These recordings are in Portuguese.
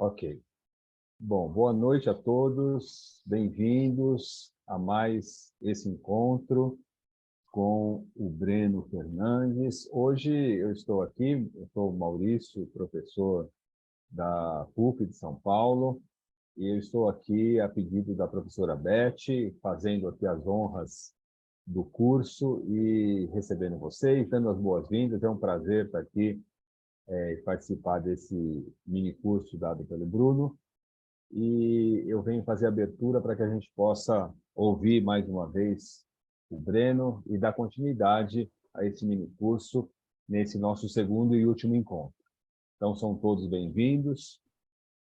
Ok. Bom, boa noite a todos, bem-vindos a mais esse encontro com o Breno Fernandes. Hoje eu estou aqui, eu sou o Maurício, professor da PUC de São Paulo, e eu estou aqui a pedido da professora Beth, fazendo aqui as honras do curso e recebendo vocês, dando as boas-vindas. É um prazer estar aqui e participar desse mini curso dado pelo Bruno. E eu venho fazer a abertura para que a gente possa ouvir mais uma vez o Breno e dar continuidade a esse mini curso nesse nosso segundo e último encontro. Então, são todos bem-vindos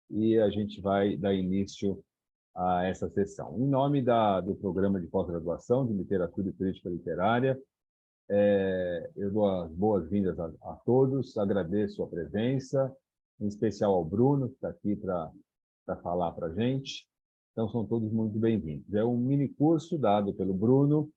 e a gente vai dar início a essa sessão. Em nome do Programa de Pós-Graduação de Literatura e Crítica Literária, eu dou as boas-vindas a todos, agradeço a presença, em especial ao Bruno, que está aqui para falar para a gente. Então, são todos muito bem-vindos. É um mini curso dado pelo Bruno,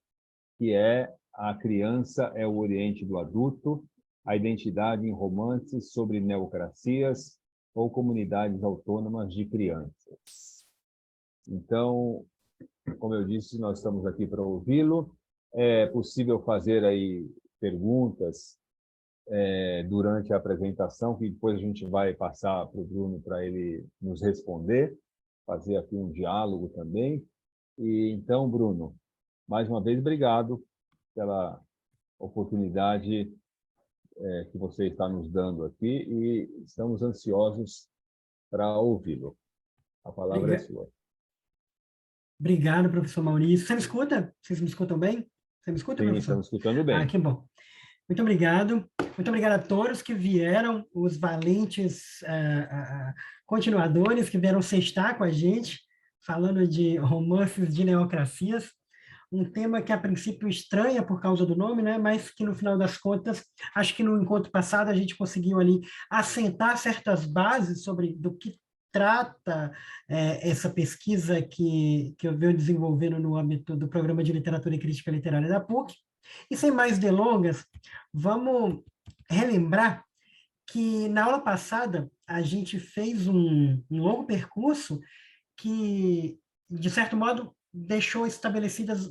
que é A Criança é o Oriente do Adulto, a identidade em romances sobre neocracias ou comunidades autônomas de crianças. Então, como eu disse, nós estamos aqui para ouvi-lo. É possível fazer aí perguntas durante a apresentação, que depois a gente vai passar para o Bruno para ele nos responder, fazer aqui um diálogo também. E então, Bruno, mais uma vez, obrigado pela oportunidade que você está nos dando aqui e estamos ansiosos para ouvi-lo. A palavra é sua. Obrigado, professor Maurício. Você me escuta? Vocês me escutam bem? Você me escuta, Sim, professor? estamos escutando bem. Ah, que bom. Muito obrigado. Muito obrigado a todos que vieram, os valentes continuadores que vieram sextar com a gente, falando de romances de neocracias, um tema que a princípio estranha por causa do nome, né? Mas que no final das contas, acho que no encontro passado a gente conseguiu ali assentar certas bases sobre do que trata essa pesquisa que eu venho desenvolvendo no âmbito do Programa de Literatura e Crítica Literária da PUC. E sem mais delongas, vamos relembrar que na aula passada a gente fez um longo percurso que, de certo modo, deixou estabelecidas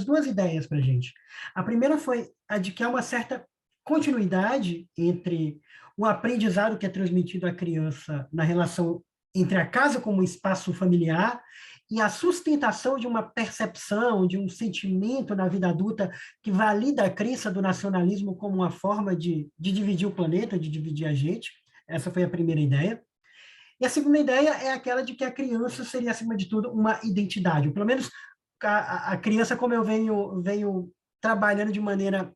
duas ideias para a gente. A primeira foi a de que há uma certa continuidade entre o aprendizado que é transmitido à criança na relação entre a casa como espaço familiar e a sustentação de uma percepção, de um sentimento na vida adulta que valida a crença do nacionalismo como uma forma de dividir o planeta, de dividir a gente. Essa foi a primeira ideia. E a segunda ideia é aquela de que a criança seria, acima de tudo, uma identidade. Ou pelo menos a criança, como eu venho trabalhando de maneira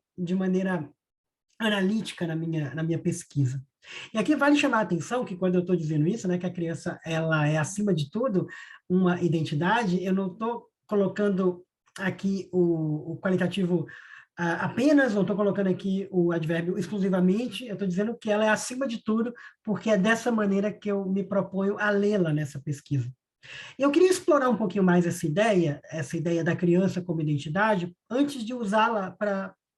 analítica na minha pesquisa. E aqui vale chamar a atenção que quando eu estou dizendo isso, né, que a criança ela é, acima de tudo, uma identidade, eu não estou colocando aqui o qualitativo apenas, não estou colocando aqui o advérbio exclusivamente, eu estou dizendo que ela é acima de tudo, porque é dessa maneira que eu me proponho a lê-la nessa pesquisa. E eu queria explorar um pouquinho mais essa ideia da criança como identidade, antes de usá-la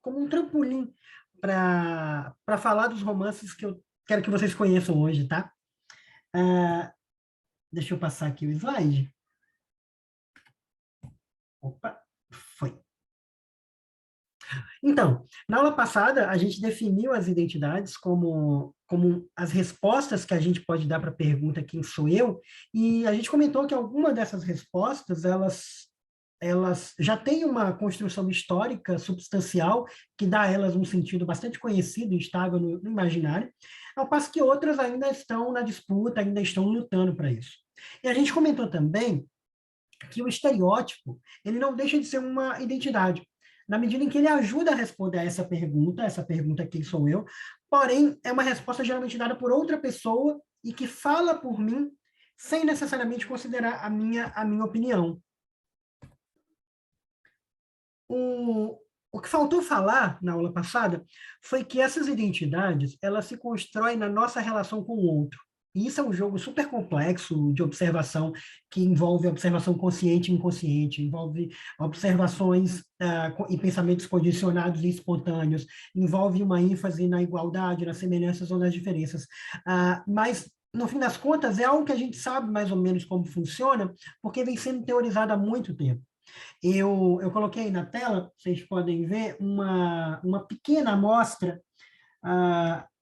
como um trampolim para falar dos romances que eu quero que vocês conheçam hoje, tá? Deixa eu passar aqui o slide. Opa, foi. Então, na aula passada, a gente definiu as identidades como as respostas que a gente pode dar para a pergunta quem sou eu, e a gente comentou que alguma dessas respostas, elas já têm uma construção histórica substancial que dá a elas um sentido bastante conhecido e estável no imaginário, ao passo que outras ainda estão na disputa, ainda estão lutando para isso. E a gente comentou também que o estereótipo, ele não deixa de ser uma identidade, na medida em que ele ajuda a responder a essa pergunta quem sou eu, porém é uma resposta geralmente dada por outra pessoa e que fala por mim sem necessariamente considerar a minha opinião. O que faltou falar na aula passada foi que essas identidades, elas se constroem na nossa relação com o outro. E isso é um jogo super complexo de observação, que envolve observação consciente e inconsciente, envolve observações e pensamentos condicionados e espontâneos, envolve uma ênfase na igualdade, nas semelhanças ou nas diferenças. Mas no fim das contas, é algo que a gente sabe mais ou menos como funciona, porque vem sendo teorizado há muito tempo. Eu coloquei aí na tela, vocês podem ver, uma pequena amostra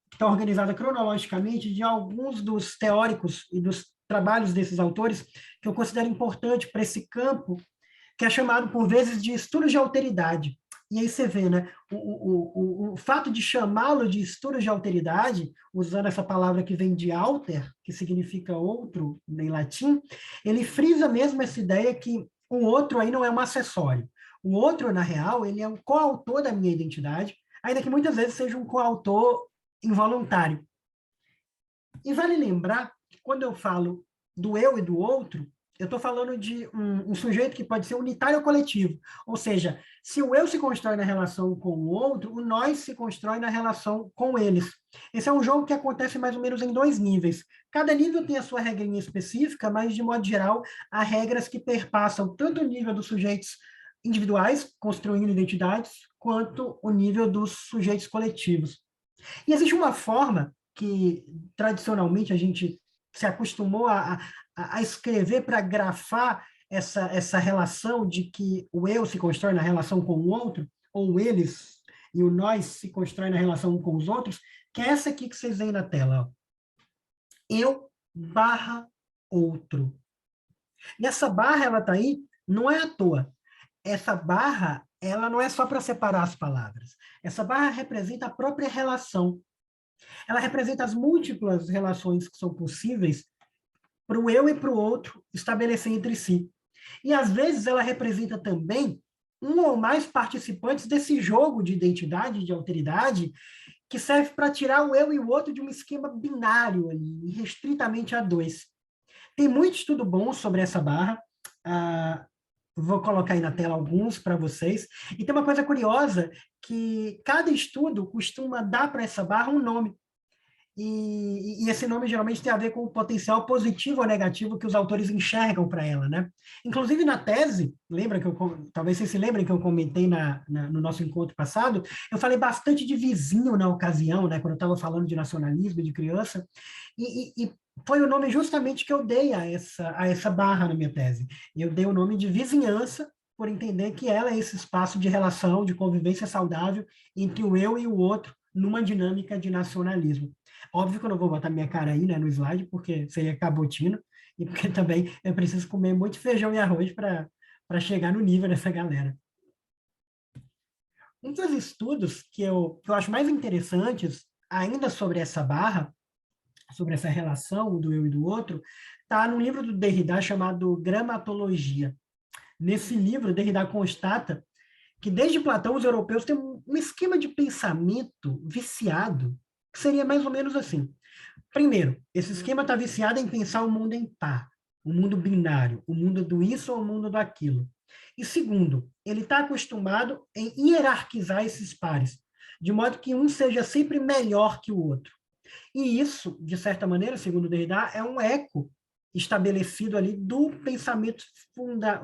que está organizada cronologicamente de alguns dos teóricos e dos trabalhos desses autores que eu considero importante para esse campo, que é chamado, por vezes, de estudos de alteridade. E aí você vê, né, o fato de chamá-lo de estudos de alteridade, usando essa palavra que vem de alter, que significa outro em latim, ele frisa mesmo essa ideia que o outro aí não é um acessório. O outro, na real, ele é um coautor da minha identidade, ainda que muitas vezes seja um coautor involuntário. E vale lembrar que quando eu falo do eu e do outro, eu estou falando de um sujeito que pode ser unitário ou coletivo. Ou seja, se o eu se constrói na relação com o outro, o nós se constrói na relação com eles. Esse é um jogo que acontece mais ou menos em 2 níveis. Cada nível tem a sua regrinha específica, mas, de modo geral, há regras que perpassam tanto o nível dos sujeitos individuais, construindo identidades, quanto o nível dos sujeitos coletivos. E existe uma forma que, tradicionalmente, a gente se acostumou a escrever para grafar essa relação de que o eu se constrói na relação com o outro, ou eles e o nós se constrói na relação com os outros, que é essa aqui que vocês veem na tela. Ó. Eu barra outro. E essa barra, ela está aí, não é à toa. Essa barra, ela não é só para separar as palavras. Essa barra representa a própria relação. Ela representa as múltiplas relações que são possíveis para o eu e para o outro estabelecer entre si. E, às vezes, ela representa também um ou mais participantes desse jogo de identidade e de alteridade que serve para tirar o eu e o outro de um esquema binário ali, restritamente a 2. Tem muito estudo bom sobre essa barra, vou colocar aí na tela alguns para vocês, e tem uma coisa curiosa, que cada estudo costuma dar para essa barra um nome. E esse nome geralmente tem a ver com o potencial positivo ou negativo que os autores enxergam para ela, né? Inclusive na tese, lembra que talvez vocês se lembrem que eu comentei no nosso encontro passado, eu falei bastante de vizinho na ocasião, né? Quando eu estava falando de nacionalismo de criança, e foi o nome justamente que eu dei a essa barra na minha tese. Eu dei o nome de vizinhança, por entender que ela é esse espaço de relação, de convivência saudável entre o eu e o outro, numa dinâmica de nacionalismo. Óbvio que eu não vou botar minha cara aí, né, no slide, porque seria cabotino, e porque também eu preciso comer muito feijão e arroz para chegar no nível dessa galera. Um dos estudos que eu acho mais interessantes, ainda sobre essa barra, sobre essa relação do eu e do outro, está num livro do Derrida chamado Gramatologia. Nesse livro, Derrida constata que desde Platão os europeus têm um esquema de pensamento viciado, que seria mais ou menos assim. Primeiro, esse esquema está viciado em pensar o mundo em par, o mundo binário, o mundo do isso ou o mundo do aquilo. E segundo, ele está acostumado em hierarquizar esses pares, de modo que um seja sempre melhor que o outro. E isso, de certa maneira, segundo Derrida, é um eco estabelecido ali do pensamento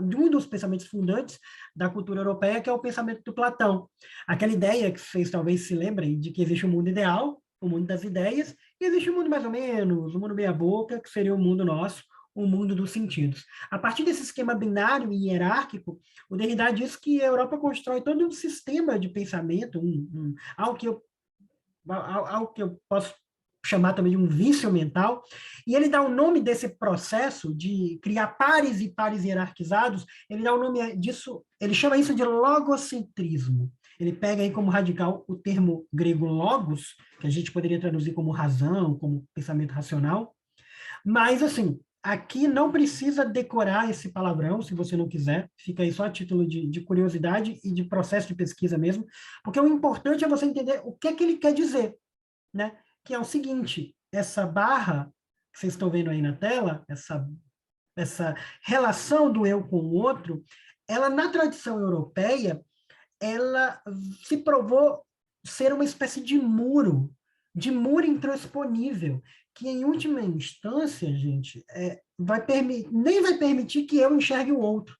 de um dos pensamentos fundantes da cultura europeia, que é o pensamento do Platão. Aquela ideia que vocês talvez se lembrem de que existe um mundo ideal, o mundo das ideias, e existe um mundo mais ou menos, um mundo meia-boca, que seria o mundo nosso, o mundo dos sentidos. A partir desse esquema binário e hierárquico, o Derrida diz que a Europa constrói todo um sistema de pensamento, algo que eu posso chamar também de um vício mental, e ele dá o nome desse processo de criar pares e pares hierarquizados, ele dá o nome disso, ele chama isso de logocentrismo. Ele pega aí como radical o termo grego logos, que a gente poderia traduzir como razão, como pensamento racional, mas, assim, aqui não precisa decorar esse palavrão, se você não quiser, fica aí só a título de curiosidade e de processo de pesquisa mesmo, porque o importante é você entender o que é que ele quer dizer, né? Que é o seguinte, essa barra que vocês estão vendo aí na tela, essa relação do eu com o outro, ela, na tradição europeia, ela se provou ser uma espécie de muro intransponível, que, em última instância, gente, nem vai permitir que eu enxergue o outro.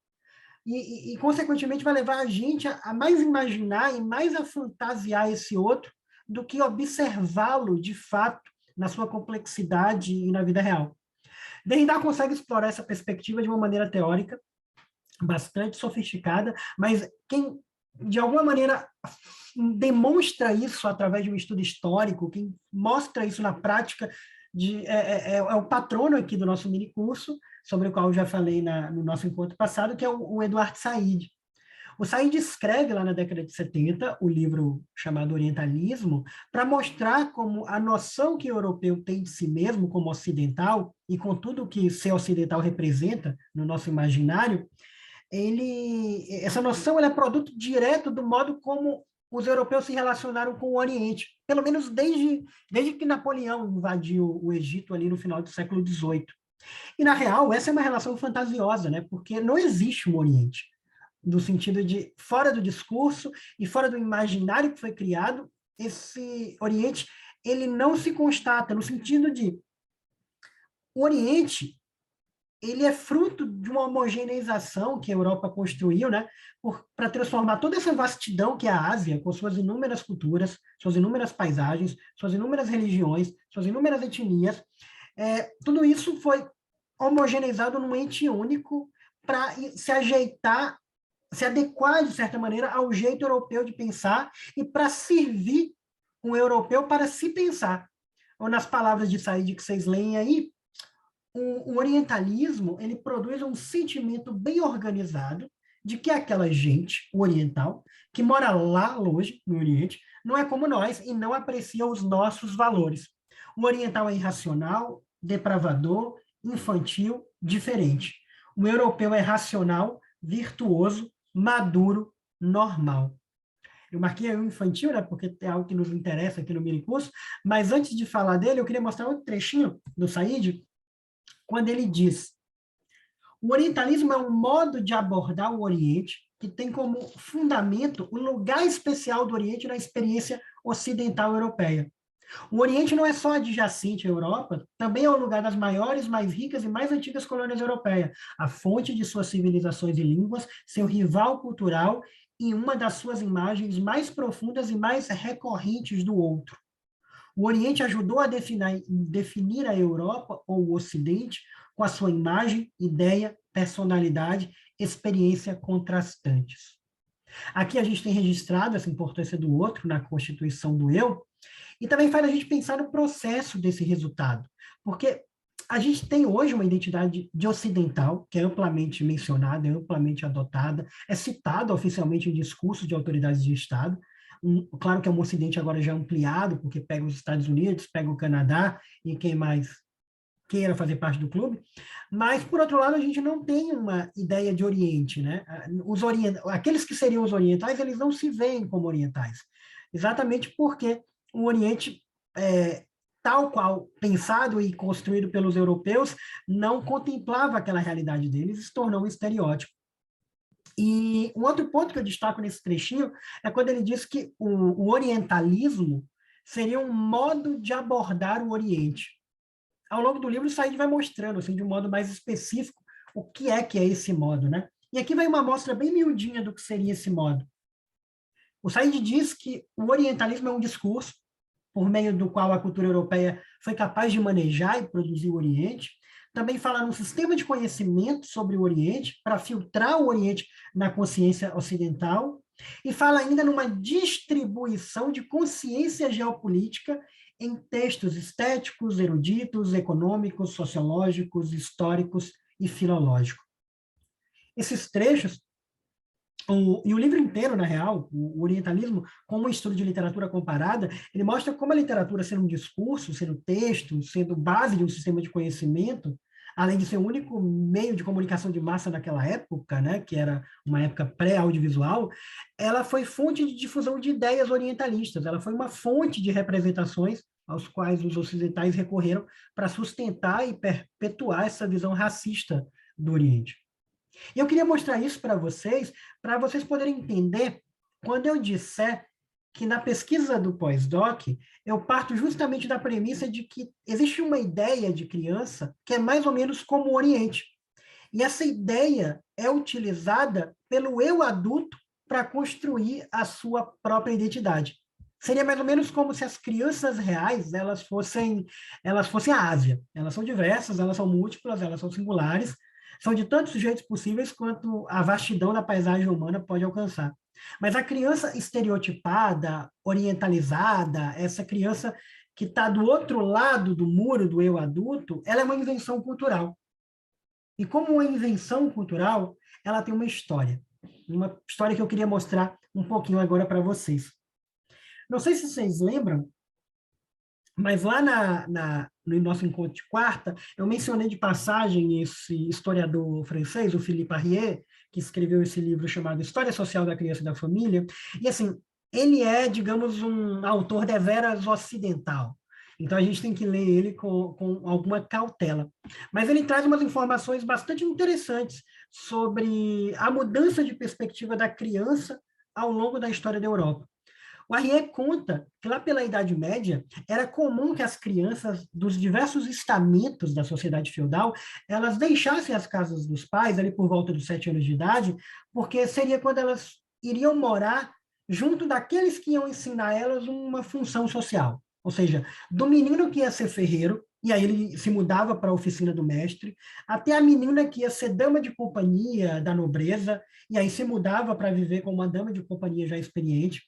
Consequentemente, vai levar a gente a mais imaginar e mais a fantasiar esse outro do que observá-lo, de fato, na sua complexidade e na vida real. Derrida consegue explorar essa perspectiva de uma maneira teórica, bastante sofisticada, mas quem, de alguma maneira, demonstra isso através de um estudo histórico, quem mostra isso na prática, é o patrono aqui do nosso minicurso, sobre o qual eu já falei no nosso encontro passado, que é o Eduard Said. O Said escreve lá na década de 70 o livro chamado Orientalismo, para mostrar como a noção que o europeu tem de si mesmo como ocidental, e com tudo que ser ocidental representa no nosso imaginário, essa noção ela é produto direto do modo como os europeus se relacionaram com o Oriente, pelo menos desde que Napoleão invadiu o Egito ali no final do século XVIII. E, na real, essa é uma relação fantasiosa, né? Porque não existe um Oriente, no sentido de, fora do discurso e fora do imaginário que foi criado, esse Oriente ele não se constata, no sentido de o Oriente ele é fruto de uma homogeneização que a Europa construiu, né, para transformar toda essa vastidão que é a Ásia, com suas inúmeras culturas, suas inúmeras paisagens, suas inúmeras religiões, suas inúmeras etnias. Tudo isso foi homogeneizado num ente único para se ajeitar, se adequar, de certa maneira, ao jeito europeu de pensar e para servir um europeu para se pensar. Ou nas palavras de Said que vocês leem aí, o orientalismo ele produz um sentimento bem organizado de que aquela gente, o oriental, que mora lá longe, no Oriente, não é como nós e não aprecia os nossos valores. O oriental é irracional, depravador, infantil, diferente. O europeu é racional, virtuoso, maduro, normal. Eu marquei o infantil, né, porque é algo que nos interessa aqui no minicurso, mas antes de falar dele, eu queria mostrar um trechinho do Said, quando ele diz: o orientalismo é um modo de abordar o Oriente que tem como fundamento o lugar especial do Oriente na experiência ocidental europeia. O Oriente não é só adjacente à Europa, também é o lugar das maiores, mais ricas e mais antigas colônias europeias, a fonte de suas civilizações e línguas, seu rival cultural e uma das suas imagens mais profundas e mais recorrentes do outro. O Oriente ajudou a definir a Europa ou o Ocidente com a sua imagem, ideia, personalidade, experiência contrastantes. Aqui a gente tem registrado essa importância do outro na constituição do eu, e também faz a gente pensar no processo desse resultado, porque a gente tem hoje uma identidade de ocidental, que é amplamente mencionada, é amplamente adotada, é citada oficialmente em discursos de autoridades de Estado. Claro que é um ocidente agora já ampliado, porque pega os Estados Unidos, pega o Canadá e quem mais queira fazer parte do clube, mas, por outro lado, a gente não tem uma ideia de Oriente, né? Aqueles que seriam os orientais, eles não se veem como orientais, exatamente porque o Oriente, tal qual pensado e construído pelos europeus, não contemplava aquela realidade deles e se tornou um estereótipo. E um outro ponto que eu destaco nesse trechinho é quando ele diz que o orientalismo seria um modo de abordar o Oriente. Ao longo do livro, o Said vai mostrando, assim, de um modo mais específico, o que é esse modo, né? E aqui vai uma amostra bem miudinha do que seria esse modo. O Said diz que o orientalismo é um discurso por meio do qual a cultura europeia foi capaz de manejar e produzir o Oriente. Também fala num sistema de conhecimento sobre o Oriente, para filtrar o Oriente na consciência ocidental, e fala ainda numa distribuição de consciência geopolítica em textos estéticos, eruditos, econômicos, sociológicos, históricos e filológicos. Esses trechos e o livro inteiro, na real, o orientalismo, como um estudo de literatura comparada, ele mostra como a literatura, sendo um discurso, sendo texto, sendo base de um sistema de conhecimento, além de ser o único meio de comunicação de massa naquela época, né, que era uma época pré-audiovisual, ela foi fonte de difusão de ideias orientalistas, ela foi uma fonte de representações aos quais os ocidentais recorreram para sustentar e perpetuar essa visão racista do Oriente. E eu queria mostrar isso para vocês poderem entender quando eu disser que na pesquisa do pós-doc, eu parto justamente da premissa de que existe uma ideia de criança que é mais ou menos como o Oriente. E essa ideia é utilizada pelo eu adulto para construir a sua própria identidade. Seria mais ou menos como se as crianças reais elas fossem a Ásia. Elas são diversas, elas são múltiplas, elas são singulares, são de tantos jeitos possíveis quanto a vastidão da paisagem humana pode alcançar. Mas a criança estereotipada, orientalizada, essa criança que está do outro lado do muro do eu adulto, ela é uma invenção cultural. E como uma invenção cultural, ela tem uma história que eu queria mostrar um pouquinho agora para vocês. Não sei se vocês lembram, mas lá no nosso encontro de quarta, eu mencionei de passagem esse historiador francês, o Philippe Arrier, que escreveu esse livro chamado História Social da Criança e da Família, e assim, ele é, digamos, um autor deveras ocidental. Então, a gente tem que ler ele com alguma cautela. Mas ele traz umas informações bastante interessantes sobre a mudança de perspectiva da criança ao longo da história da Europa. O Arrier conta que lá pela Idade Média era comum que as crianças dos diversos estamentos da sociedade feudal elas deixassem as casas dos pais ali por volta dos 7 anos de idade, porque seria quando elas iriam morar junto daqueles que iam ensinar elas uma função social. Ou seja, do menino que ia ser ferreiro, e aí ele se mudava para a oficina do mestre, até a menina que ia ser dama de companhia da nobreza, e aí se mudava para viver com uma dama de companhia já experiente.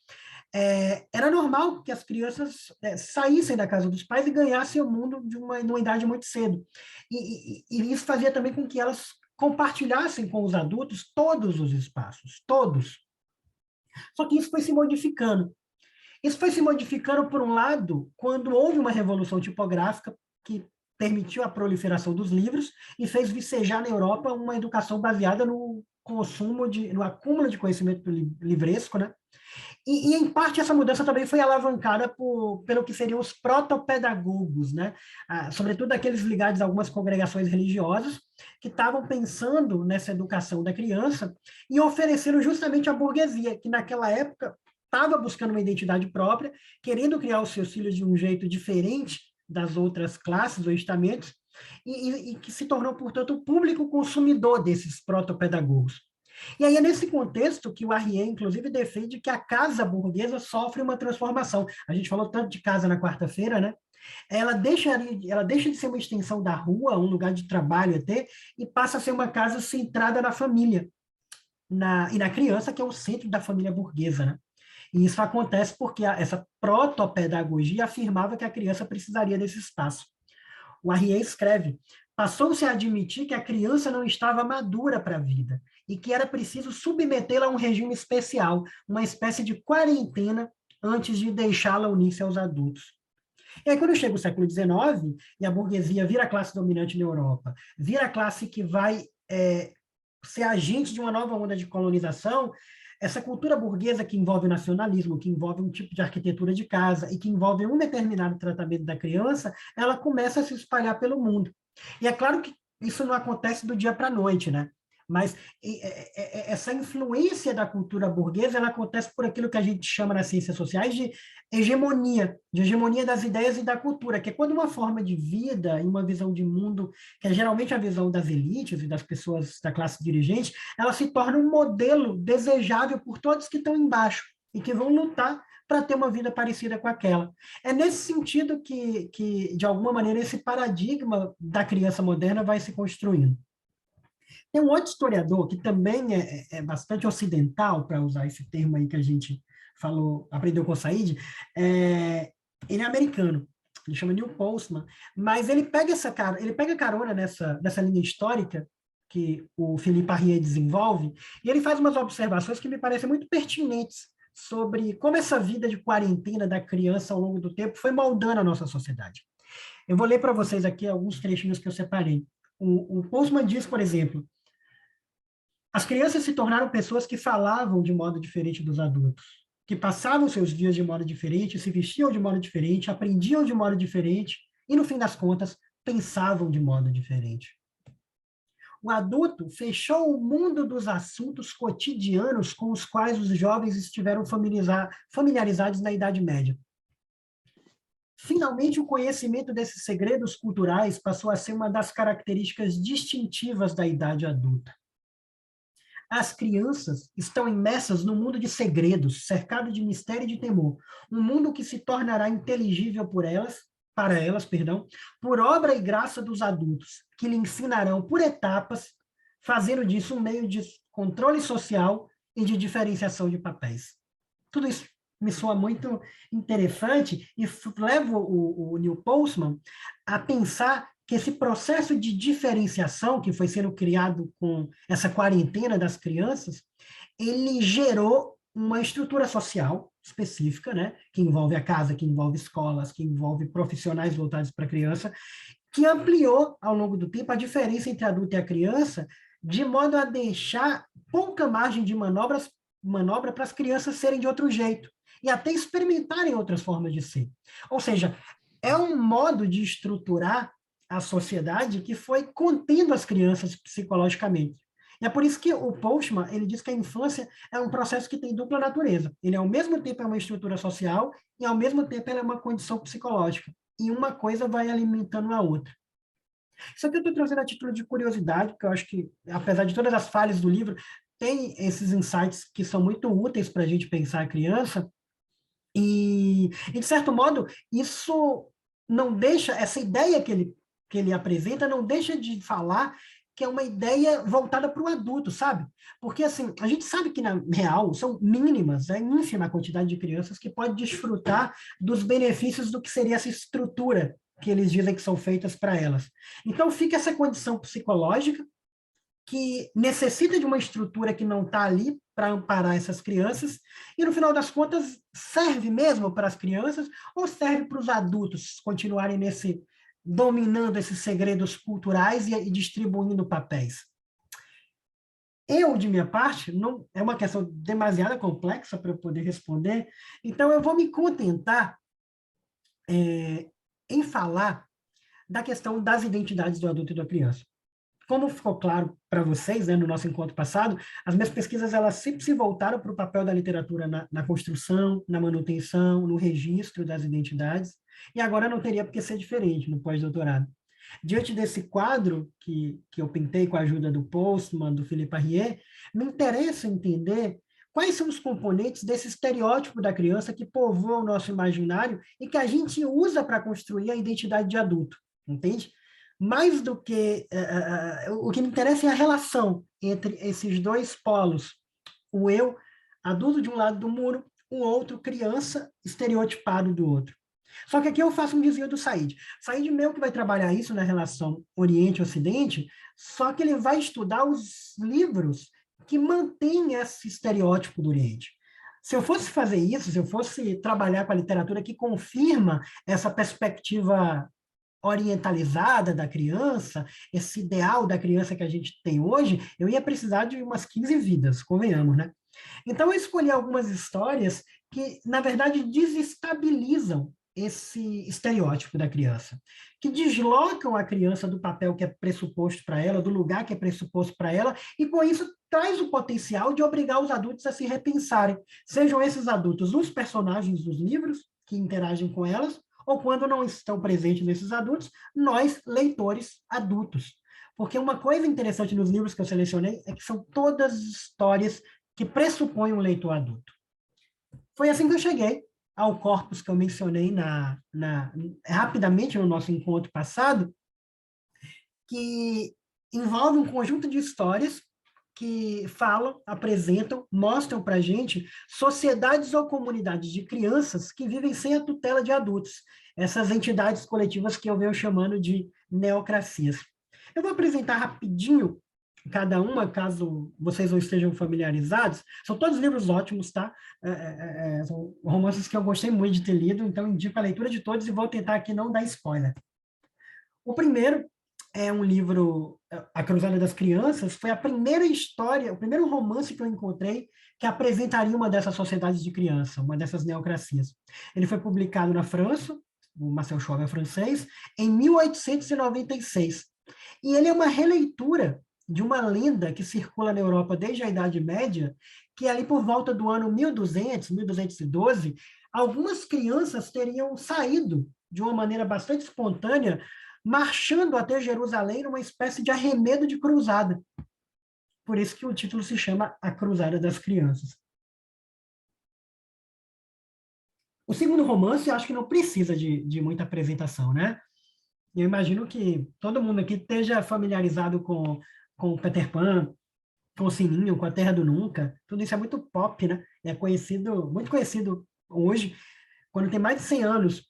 Era normal que as crianças saíssem da casa dos pais e ganhassem o mundo numa idade muito cedo. E isso fazia também com que elas compartilhassem com os adultos todos os espaços, todos. Só que isso foi se modificando. Isso foi se modificando, por um lado, quando houve uma revolução tipográfica que permitiu a proliferação dos livros e fez vicejar na Europa uma educação baseada no acúmulo de conhecimento livresco, né? Em parte, essa mudança também foi alavancada pelo que seriam os protopedagogos, né? Sobretudo aqueles ligados a algumas congregações religiosas, que estavam pensando nessa educação da criança e ofereceram justamente à burguesia, que naquela época estava buscando uma identidade própria, querendo criar os seus filhos de um jeito diferente das outras classes ou estamentos, e que se tornou, portanto, o público consumidor desses protopedagogos. E aí é nesse contexto que o Arrier, inclusive, defende que a casa burguesa sofre uma transformação. A gente falou tanto de casa na quarta-feira, né? Ela deixa de ser uma extensão da rua, um lugar de trabalho até, e passa a ser uma casa centrada na família, e na criança, que é o centro da família burguesa, né? E isso acontece porque essa protopedagogia afirmava que a criança precisaria desse espaço. O Arrier escreve: passou-se a admitir que a criança não estava madura para a vida e que era preciso submetê-la a um regime especial, uma espécie de quarentena, antes de deixá-la unir-se aos adultos. E aí, quando chega o século XIX, e a burguesia vira a classe dominante na Europa, vira a classe que vai ser agente de uma nova onda de colonização, essa cultura burguesa que envolve o nacionalismo, que envolve um tipo de arquitetura de casa e que envolve um determinado tratamento da criança, ela começa a se espalhar pelo mundo. E é claro que isso não acontece do dia para a noite, né? Mas essa influência da cultura burguesa, ela acontece por aquilo que a gente chama nas ciências sociais de hegemonia das ideias e da cultura, que é quando uma forma de vida e uma visão de mundo, que é geralmente a visão das elites e das pessoas da classe dirigente, ela se torna um modelo desejável por todos que estão embaixo e que vão lutar para ter uma vida parecida com aquela. É nesse sentido que, de alguma maneira, esse paradigma da criança moderna vai se construindo. Tem um outro historiador que também é bastante ocidental, para usar esse termo aí que a gente falou, aprendeu com o Said. Ele é americano, ele chama Neil Postman, mas ele pega carona nessa linha histórica que o Philippe Arrier desenvolve, e ele faz umas observações que me parecem muito pertinentes sobre como essa vida de quarentena da criança ao longo do tempo foi moldando a nossa sociedade. Eu vou ler para vocês aqui alguns trechinhos que eu separei. O Postman diz, por exemplo: as crianças se tornaram pessoas que falavam de modo diferente dos adultos, que passavam seus dias de modo diferente, se vestiam de modo diferente, aprendiam de modo diferente e, no fim das contas, pensavam de modo diferente. O adulto fechou o mundo dos assuntos cotidianos com os quais os jovens estiveram familiarizados na Idade Média. Finalmente, o conhecimento desses segredos culturais passou a ser uma das características distintivas da idade adulta. As crianças estão imersas num mundo de segredos, cercado de mistério e de temor. Um mundo que se tornará inteligível para elas, perdão, por obra e graça dos adultos, que lhe ensinarão por etapas, fazendo disso um meio de controle social e de diferenciação de papéis. Tudo isso me soa muito interessante e leva o Neil Postman a pensar que esse processo de diferenciação que foi sendo criado com essa quarentena das crianças, ele gerou uma estrutura social específica, né, que envolve a casa, que envolve escolas, que envolve profissionais voltados para a criança, que ampliou ao longo do tempo a diferença entre adulto e a criança, de modo a deixar pouca margem de manobra para as crianças serem de outro jeito e até experimentarem outras formas de ser. Ou seja, é um modo de estruturar a sociedade que foi contendo as crianças psicologicamente. E é por isso que o Postman, ele diz que a infância é um processo que tem dupla natureza. Ele, ao mesmo tempo, é uma estrutura social e, ao mesmo tempo, ele é uma condição psicológica. E uma coisa vai alimentando a outra. Isso aqui eu estou trazendo a título de curiosidade, porque eu acho que, apesar de todas as falhas do livro, tem esses insights que são muito úteis para a gente pensar a criança, de certo modo, isso não deixa, essa ideia que ele apresenta, não deixa de falar que é uma ideia voltada para o adulto, sabe? Porque, assim, a gente sabe que, na real, são mínimas, é ínfima a quantidade de crianças que pode desfrutar dos benefícios do que seria essa estrutura que eles dizem que são feitas para elas. Então, fica essa condição psicológica que necessita de uma estrutura que não está ali para amparar essas crianças, e no final das contas serve mesmo para as crianças ou serve para os adultos continuarem dominando esses segredos culturais e distribuindo papéis? Eu, de minha parte, não é uma questão demasiado complexa para eu poder responder, então eu vou me contentar em falar da questão das identidades do adulto e da criança. Como ficou claro para vocês, né, no nosso encontro passado, as minhas pesquisas elas sempre se voltaram para o papel da literatura na construção, na manutenção, no registro das identidades, e agora não teria por que ser diferente no pós-doutorado. Diante desse quadro que eu pintei com a ajuda do Postman, do Philippe Arrier, me interessa entender quais são os componentes desse estereótipo da criança que povoa o nosso imaginário e que a gente usa para construir a identidade de adulto, entende? Mais do que o que me interessa é a relação entre esses dois polos, o eu adulto de um lado do muro, o outro criança estereotipado do outro. Só que aqui eu faço um desvio do Said. Said meio que vai trabalhar isso na relação Oriente-Ocidente, só que ele vai estudar os livros que mantêm esse estereótipo do Oriente. Se eu fosse fazer isso, se eu fosse trabalhar com a literatura que confirma essa perspectiva orientalizada da criança, esse ideal da criança que a gente tem hoje, eu ia precisar de umas 15 vidas, convenhamos, né? Então, eu escolhi algumas histórias que, na verdade, desestabilizam esse estereótipo da criança, que deslocam a criança do papel que é pressuposto para ela, do lugar que é pressuposto para ela, e com isso traz o potencial de obrigar os adultos a se repensarem, sejam esses adultos os personagens dos livros que interagem com elas, ou quando não estão presentes nesses adultos, nós, leitores adultos. Porque uma coisa interessante nos livros que eu selecionei é que são todas histórias que pressupõem um leitor adulto. Foi assim que eu cheguei ao corpus que eu mencionei rapidamente no nosso encontro passado, que envolve um conjunto de histórias que falam, apresentam, mostram para a gente sociedades ou comunidades de crianças que vivem sem a tutela de adultos, essas entidades coletivas que eu venho chamando de neocracias. Eu vou apresentar rapidinho cada uma, caso vocês não estejam familiarizados. São todos livros ótimos, tá? São romances que eu gostei muito de ter lido, então indico a leitura de todos e vou tentar aqui não dar spoiler. O primeiro é um livro, A Cruzada das Crianças, foi a primeira história, o primeiro romance que eu encontrei que apresentaria uma dessas sociedades de criança, uma dessas neocracias. Ele foi publicado na França, o Marcel Chauvel é francês, em 1896. E ele é uma releitura de uma lenda que circula na Europa desde a Idade Média, que ali por volta do ano 1200, 1212, algumas crianças teriam saído de uma maneira bastante espontânea, marchando até Jerusalém numa espécie de arremedo de cruzada. por isso que o título se chama A Cruzada das Crianças. O segundo romance, eu acho que não precisa de muita apresentação, né? Eu imagino que todo mundo aqui esteja familiarizado com Peter Pan, com o Sininho, com a Terra do Nunca. Tudo isso é muito pop, né? É conhecido, muito conhecido hoje, quando tem mais de 100 anos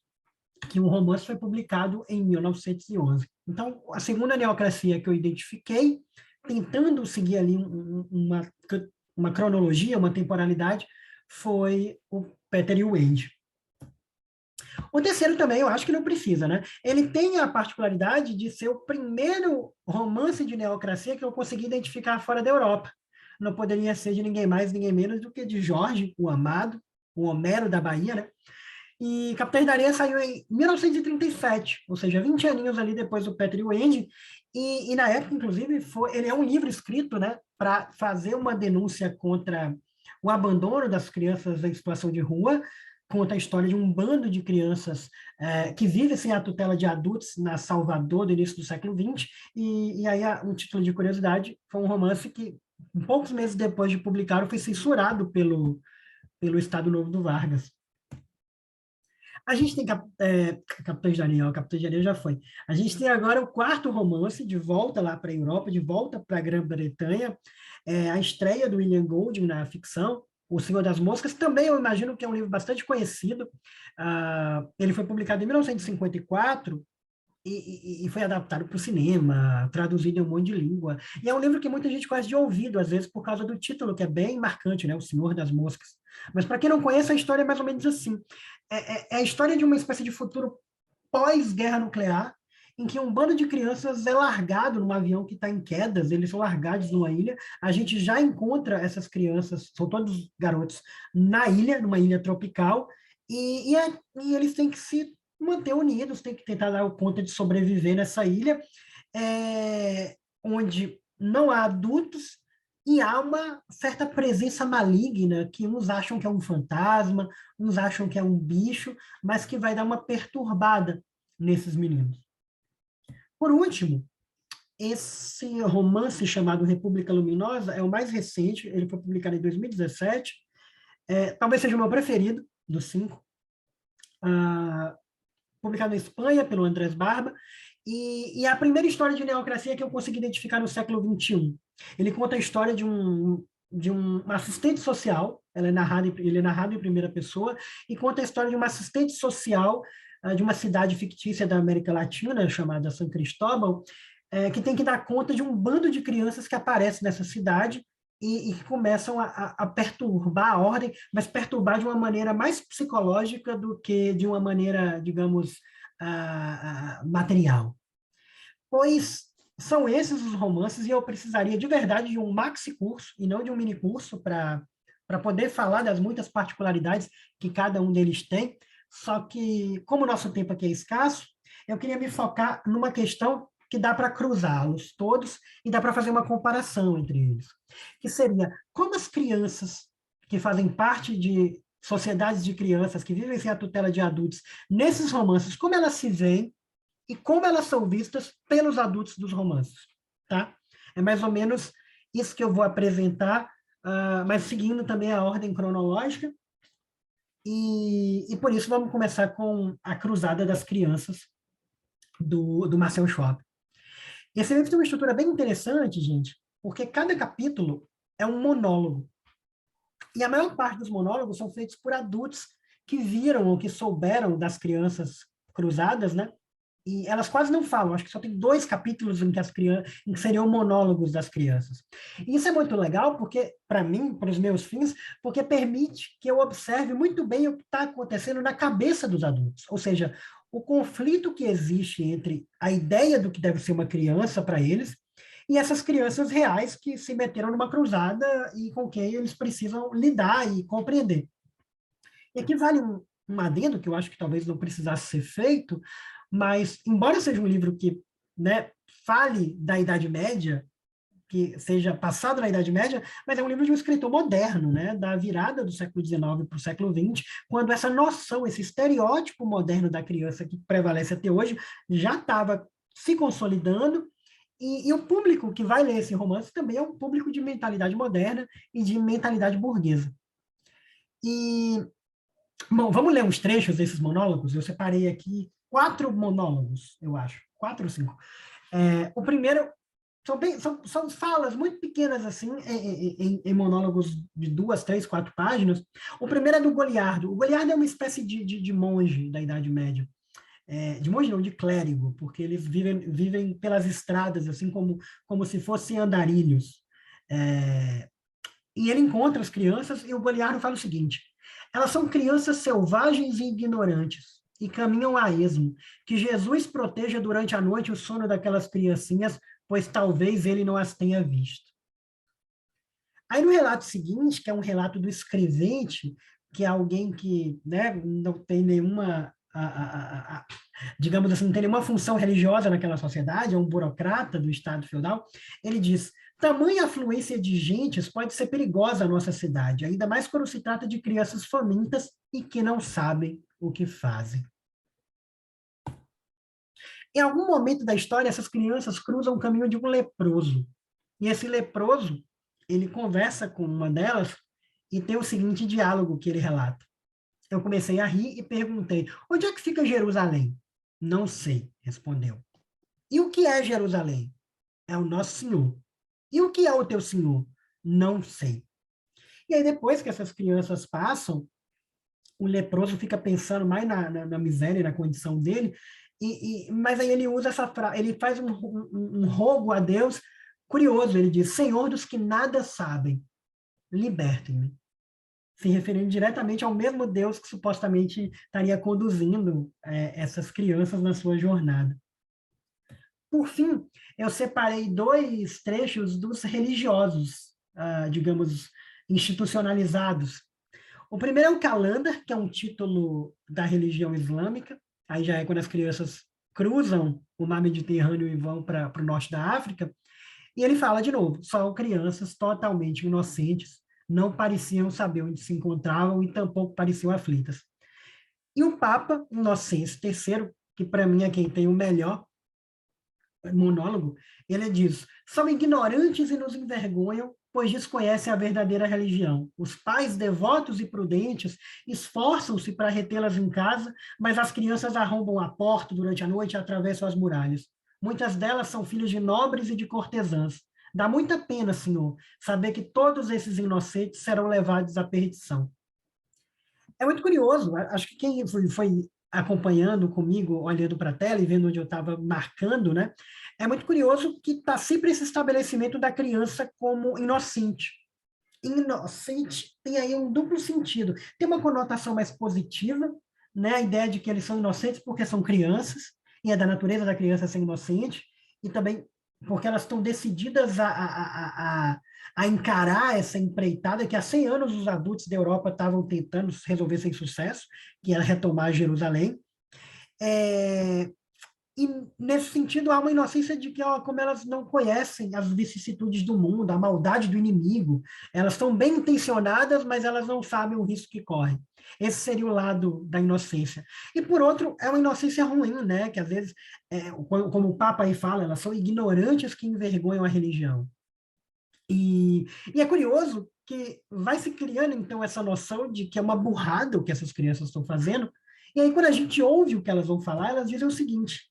que o romance foi publicado em 1911. Então, a segunda neocracia que eu identifiquei, tentando seguir ali uma cronologia, uma temporalidade, foi o Peter e o Andy. O terceiro também, eu acho que não precisa, né? Ele tem a particularidade de ser o primeiro romance de neocracia que eu consegui identificar fora da Europa. Não poderia ser de ninguém mais, ninguém menos do que de Jorge, o Amado, o Homero da Bahia, né? E Capitães da Areia saiu em 1937, ou seja, 20 aninhos ali depois do Peter e o Andy, e na época, inclusive, ele é um livro escrito, né, para fazer uma denúncia contra o abandono das crianças em situação de rua, conta a história de um bando de crianças que vive sem a tutela de adultos na Salvador do início do século XX, e aí um título de curiosidade, foi um romance que, poucos meses depois de publicar, foi censurado pelo Estado Novo do Vargas. A gente tem Capitães de Areia, Capitães de Areia já foi. A gente tem agora o quarto romance, de volta lá para a Europa, de volta para a Grã-Bretanha, a estreia do William Golding na ficção, O Senhor das Moscas, também eu imagino que é um livro bastante conhecido. Ele foi publicado em 1954 e foi adaptado para o cinema, traduzido em um monte de língua. E é um livro que muita gente conhece de ouvido, às vezes por causa do título, que é bem marcante, né? O Senhor das Moscas. Mas para quem não conhece, a história é mais ou menos assim. É a história de uma espécie de futuro pós-guerra nuclear, em que um bando de crianças é largado num avião que está em quedas, eles são largados numa ilha. A gente já encontra essas crianças, são todos garotos, na ilha, numa ilha tropical, e eles têm que se manter unidos, têm que tentar dar conta de sobreviver nessa ilha, onde não há adultos e há uma certa presença maligna que uns acham que é um fantasma, uns acham que é um bicho, mas que vai dar uma perturbada nesses meninos. Por último, esse romance chamado República Luminosa é o mais recente, ele foi publicado em 2017, talvez seja o meu preferido dos 5, publicado na Espanha pelo Andrés Barba, e é a primeira história de neocracia que eu consegui identificar no século XXI. Ele conta a história de um assistente social, ele é narrado em primeira pessoa, e conta a história de uma assistente social de uma cidade fictícia da América Latina, chamada San Cristóbal, que tem que dar conta de um bando de crianças que aparece nessa cidade e que começam a perturbar a ordem, mas perturbar de uma maneira mais psicológica do que de uma maneira, digamos, material. Pois são esses os romances e eu precisaria de verdade de um maxi curso e não de um mini curso para poder falar das muitas particularidades que cada um deles tem. Só que, como o nosso tempo aqui é escasso, eu queria me focar numa questão que dá para cruzá-los todos e dá para fazer uma comparação entre eles, que seria como as crianças que fazem parte de sociedades de crianças, que vivem sem a tutela de adultos, nesses romances, como elas se veem e como elas são vistas pelos adultos dos romances, tá? É mais ou menos isso que eu vou apresentar, mas seguindo também a ordem cronológica, e por isso vamos começar com A Cruzada das Crianças, do Marcel Schwab. Esse livro tem uma estrutura bem interessante, gente, porque cada capítulo é um monólogo. E a maior parte dos monólogos são feitos por adultos que viram ou que souberam das crianças cruzadas, né? E elas quase não falam, acho que só tem 2 capítulos em que seriam monólogos das crianças. E isso é muito legal, porque, para mim, para os meus fins, porque permite que eu observe muito bem o que está acontecendo na cabeça dos adultos. Ou seja, o conflito que existe entre a ideia do que deve ser uma criança para eles e essas crianças reais que se meteram numa cruzada e com quem eles precisam lidar e compreender. E aqui vale um adendo, que eu acho que talvez não precisasse ser feito, mas, embora seja um livro que, né, fale da Idade Média, que seja passado na Idade Média, mas é um livro de um escritor moderno, né, da virada do século XIX para o século XX, quando essa noção, esse estereótipo moderno da criança que prevalece até hoje, já estava se consolidando E o público que vai ler esse romance também é um público de mentalidade moderna e de mentalidade burguesa. E, bom, vamos ler uns trechos desses monólogos? Eu separei aqui 4 monólogos, eu acho. 4 ou 5. O primeiro são falas muito pequenas, assim, em monólogos de 2, 3, 4 páginas. O primeiro é do Goliardo. O Goliardo é uma espécie de monge da Idade Média. De monge não, de clérigo, porque eles vivem pelas estradas, assim como se fossem andarilhos. E ele encontra as crianças e o Goliardo fala o seguinte: elas são crianças selvagens e ignorantes e caminham a esmo. Que Jesus proteja durante a noite o sono daquelas criancinhas, pois talvez ele não as tenha visto. Aí no relato seguinte, que é um relato do escrevente, que é alguém que, né, não tem nenhuma, digamos assim, não tem nenhuma função religiosa naquela sociedade, é um burocrata do Estado feudal, ele diz: tamanha afluência de gentes pode ser perigosa à nossa cidade, ainda mais quando se trata de crianças famintas e que não sabem o que fazem. Em algum momento da história, essas crianças cruzam o caminho de um leproso. E esse leproso, ele conversa com uma delas e tem o seguinte diálogo que ele relata. Eu comecei a rir e perguntei: onde é que fica Jerusalém? Não sei, respondeu. E o que é Jerusalém? É o nosso Senhor. E o que é o teu Senhor? Não sei. E aí, depois que essas crianças passam, o leproso fica pensando mais na miséria e na condição dele, mas aí ele usa essa frase, ele faz um rogo a Deus curioso. Ele diz: Senhor dos que nada sabem, libertem-me. Se referindo diretamente ao mesmo Deus que supostamente estaria conduzindo essas crianças na sua jornada. Por fim, eu separei 2 trechos dos religiosos, digamos, institucionalizados. O primeiro é o Calendar, que é um título da religião islâmica. Aí já é quando as crianças cruzam o mar Mediterrâneo e vão para o norte da África. E ele fala de novo: são crianças totalmente inocentes, não pareciam saber onde se encontravam e tampouco pareciam aflitas. E o Papa Inocêncio III, que para mim é quem tem o melhor monólogo, ele diz: são ignorantes e nos envergonham, pois desconhecem a verdadeira religião. Os pais devotos e prudentes esforçam-se para retê-las em casa, mas as crianças arrombam a porta durante a noite e atravessam as muralhas. Muitas delas são filhos de nobres e de cortesãs. Dá muita pena, Senhor, saber que todos esses inocentes serão levados à perdição. É muito curioso, acho que quem foi acompanhando comigo, olhando para a tela e vendo onde eu estava marcando, né? É muito curioso que está sempre esse estabelecimento da criança como inocente. Inocente tem aí um duplo sentido. Tem uma conotação mais positiva, né? A ideia de que eles são inocentes porque são crianças, e é da natureza da criança ser inocente, e também porque elas estão decididas a encarar essa empreitada que há 100 anos os adultos da Europa estavam tentando resolver sem sucesso, que era retomar Jerusalém. E, nesse sentido, há uma inocência de que, como elas não conhecem as vicissitudes do mundo, a maldade do inimigo, elas estão bem intencionadas, mas elas não sabem o risco que correm. Esse seria o lado da inocência. E, por outro, é uma inocência ruim, né? Que, às vezes, como o Papa aí fala, elas são ignorantes que envergonham a religião. E é curioso que vai se criando, então, essa noção de que é uma burrada o que essas crianças estão fazendo, e aí, quando a gente ouve o que elas vão falar, elas dizem o seguinte: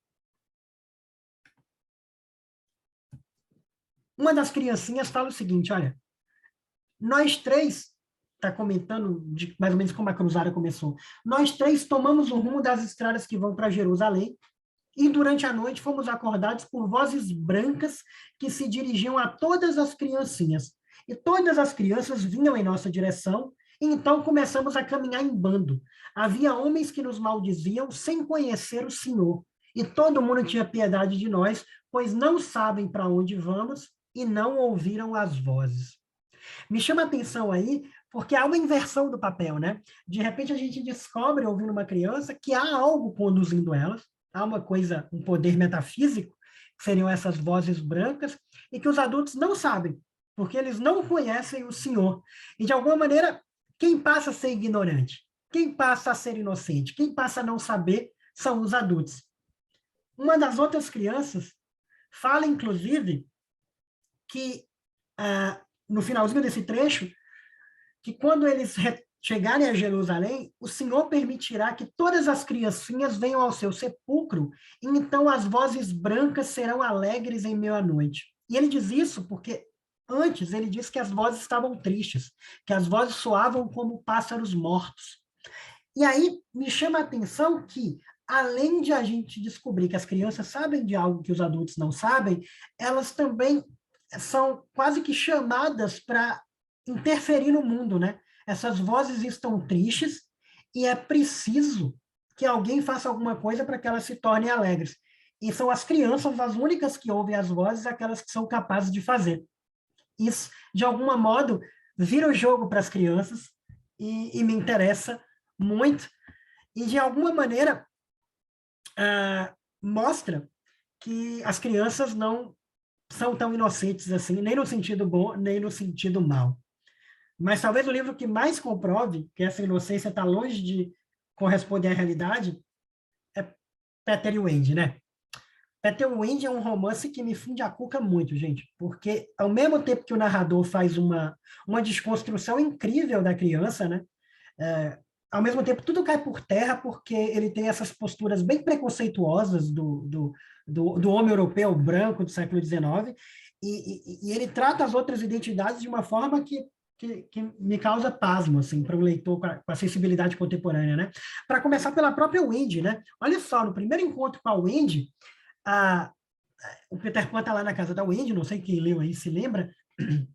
uma das criancinhas fala o seguinte: olha, nós 3, está comentando de mais ou menos como a cruzada começou, nós 3 tomamos o rumo das estradas que vão para Jerusalém e durante a noite fomos acordados por vozes brancas que se dirigiam a todas as criancinhas. E todas as crianças vinham em nossa direção, e então começamos a caminhar em bando. Havia homens que nos maldiziam sem conhecer o Senhor, e todo mundo tinha piedade de nós, pois não sabem para onde vamos e não ouviram as vozes. Me chama a atenção aí, porque há uma inversão do papel, né? De repente a gente descobre, ouvindo uma criança, que há algo conduzindo elas, há uma coisa, um poder metafísico, que seriam essas vozes brancas, e que os adultos não sabem, porque eles não conhecem o Senhor. E, de alguma maneira, quem passa a ser ignorante? Quem passa a ser inocente? Quem passa a não saber são os adultos. Uma das outras crianças fala, inclusive, que, no finalzinho desse trecho, que quando eles chegarem a Jerusalém, o Senhor permitirá que todas as criancinhas venham ao seu sepulcro, e então as vozes brancas serão alegres em meio à noite. E ele diz isso porque antes ele disse que as vozes estavam tristes, que as vozes soavam como pássaros mortos. E aí me chama a atenção que, além de a gente descobrir que as crianças sabem de algo que os adultos não sabem, elas também são quase que chamadas para interferir no mundo, né? Essas vozes estão tristes e é preciso que alguém faça alguma coisa para que elas se tornem alegres. E são as crianças as únicas que ouvem as vozes, aquelas que são capazes de fazer. Isso, de algum modo, vira o jogo para as crianças e me interessa muito. E, de alguma maneira, mostra que as crianças não são tão inocentes assim, nem no sentido bom, nem no sentido mal. Mas talvez o livro que mais comprove que essa inocência está longe de corresponder à realidade é Peter e Wendy, né? Peter e Wendy é um romance que me funde a cuca muito, gente, porque ao mesmo tempo que o narrador faz uma desconstrução incrível da criança, né? Ao mesmo tempo, tudo cai por terra porque ele tem essas posturas bem preconceituosas do homem europeu branco do século XIX, e ele trata as outras identidades de uma forma que me causa pasmo, assim, para o leitor com a sensibilidade contemporânea, né? Para começar pela própria Wendy, né? Olha só, no primeiro encontro com a Wendy, o Peter Pan está lá na casa da Wendy, não sei quem leu aí se lembra,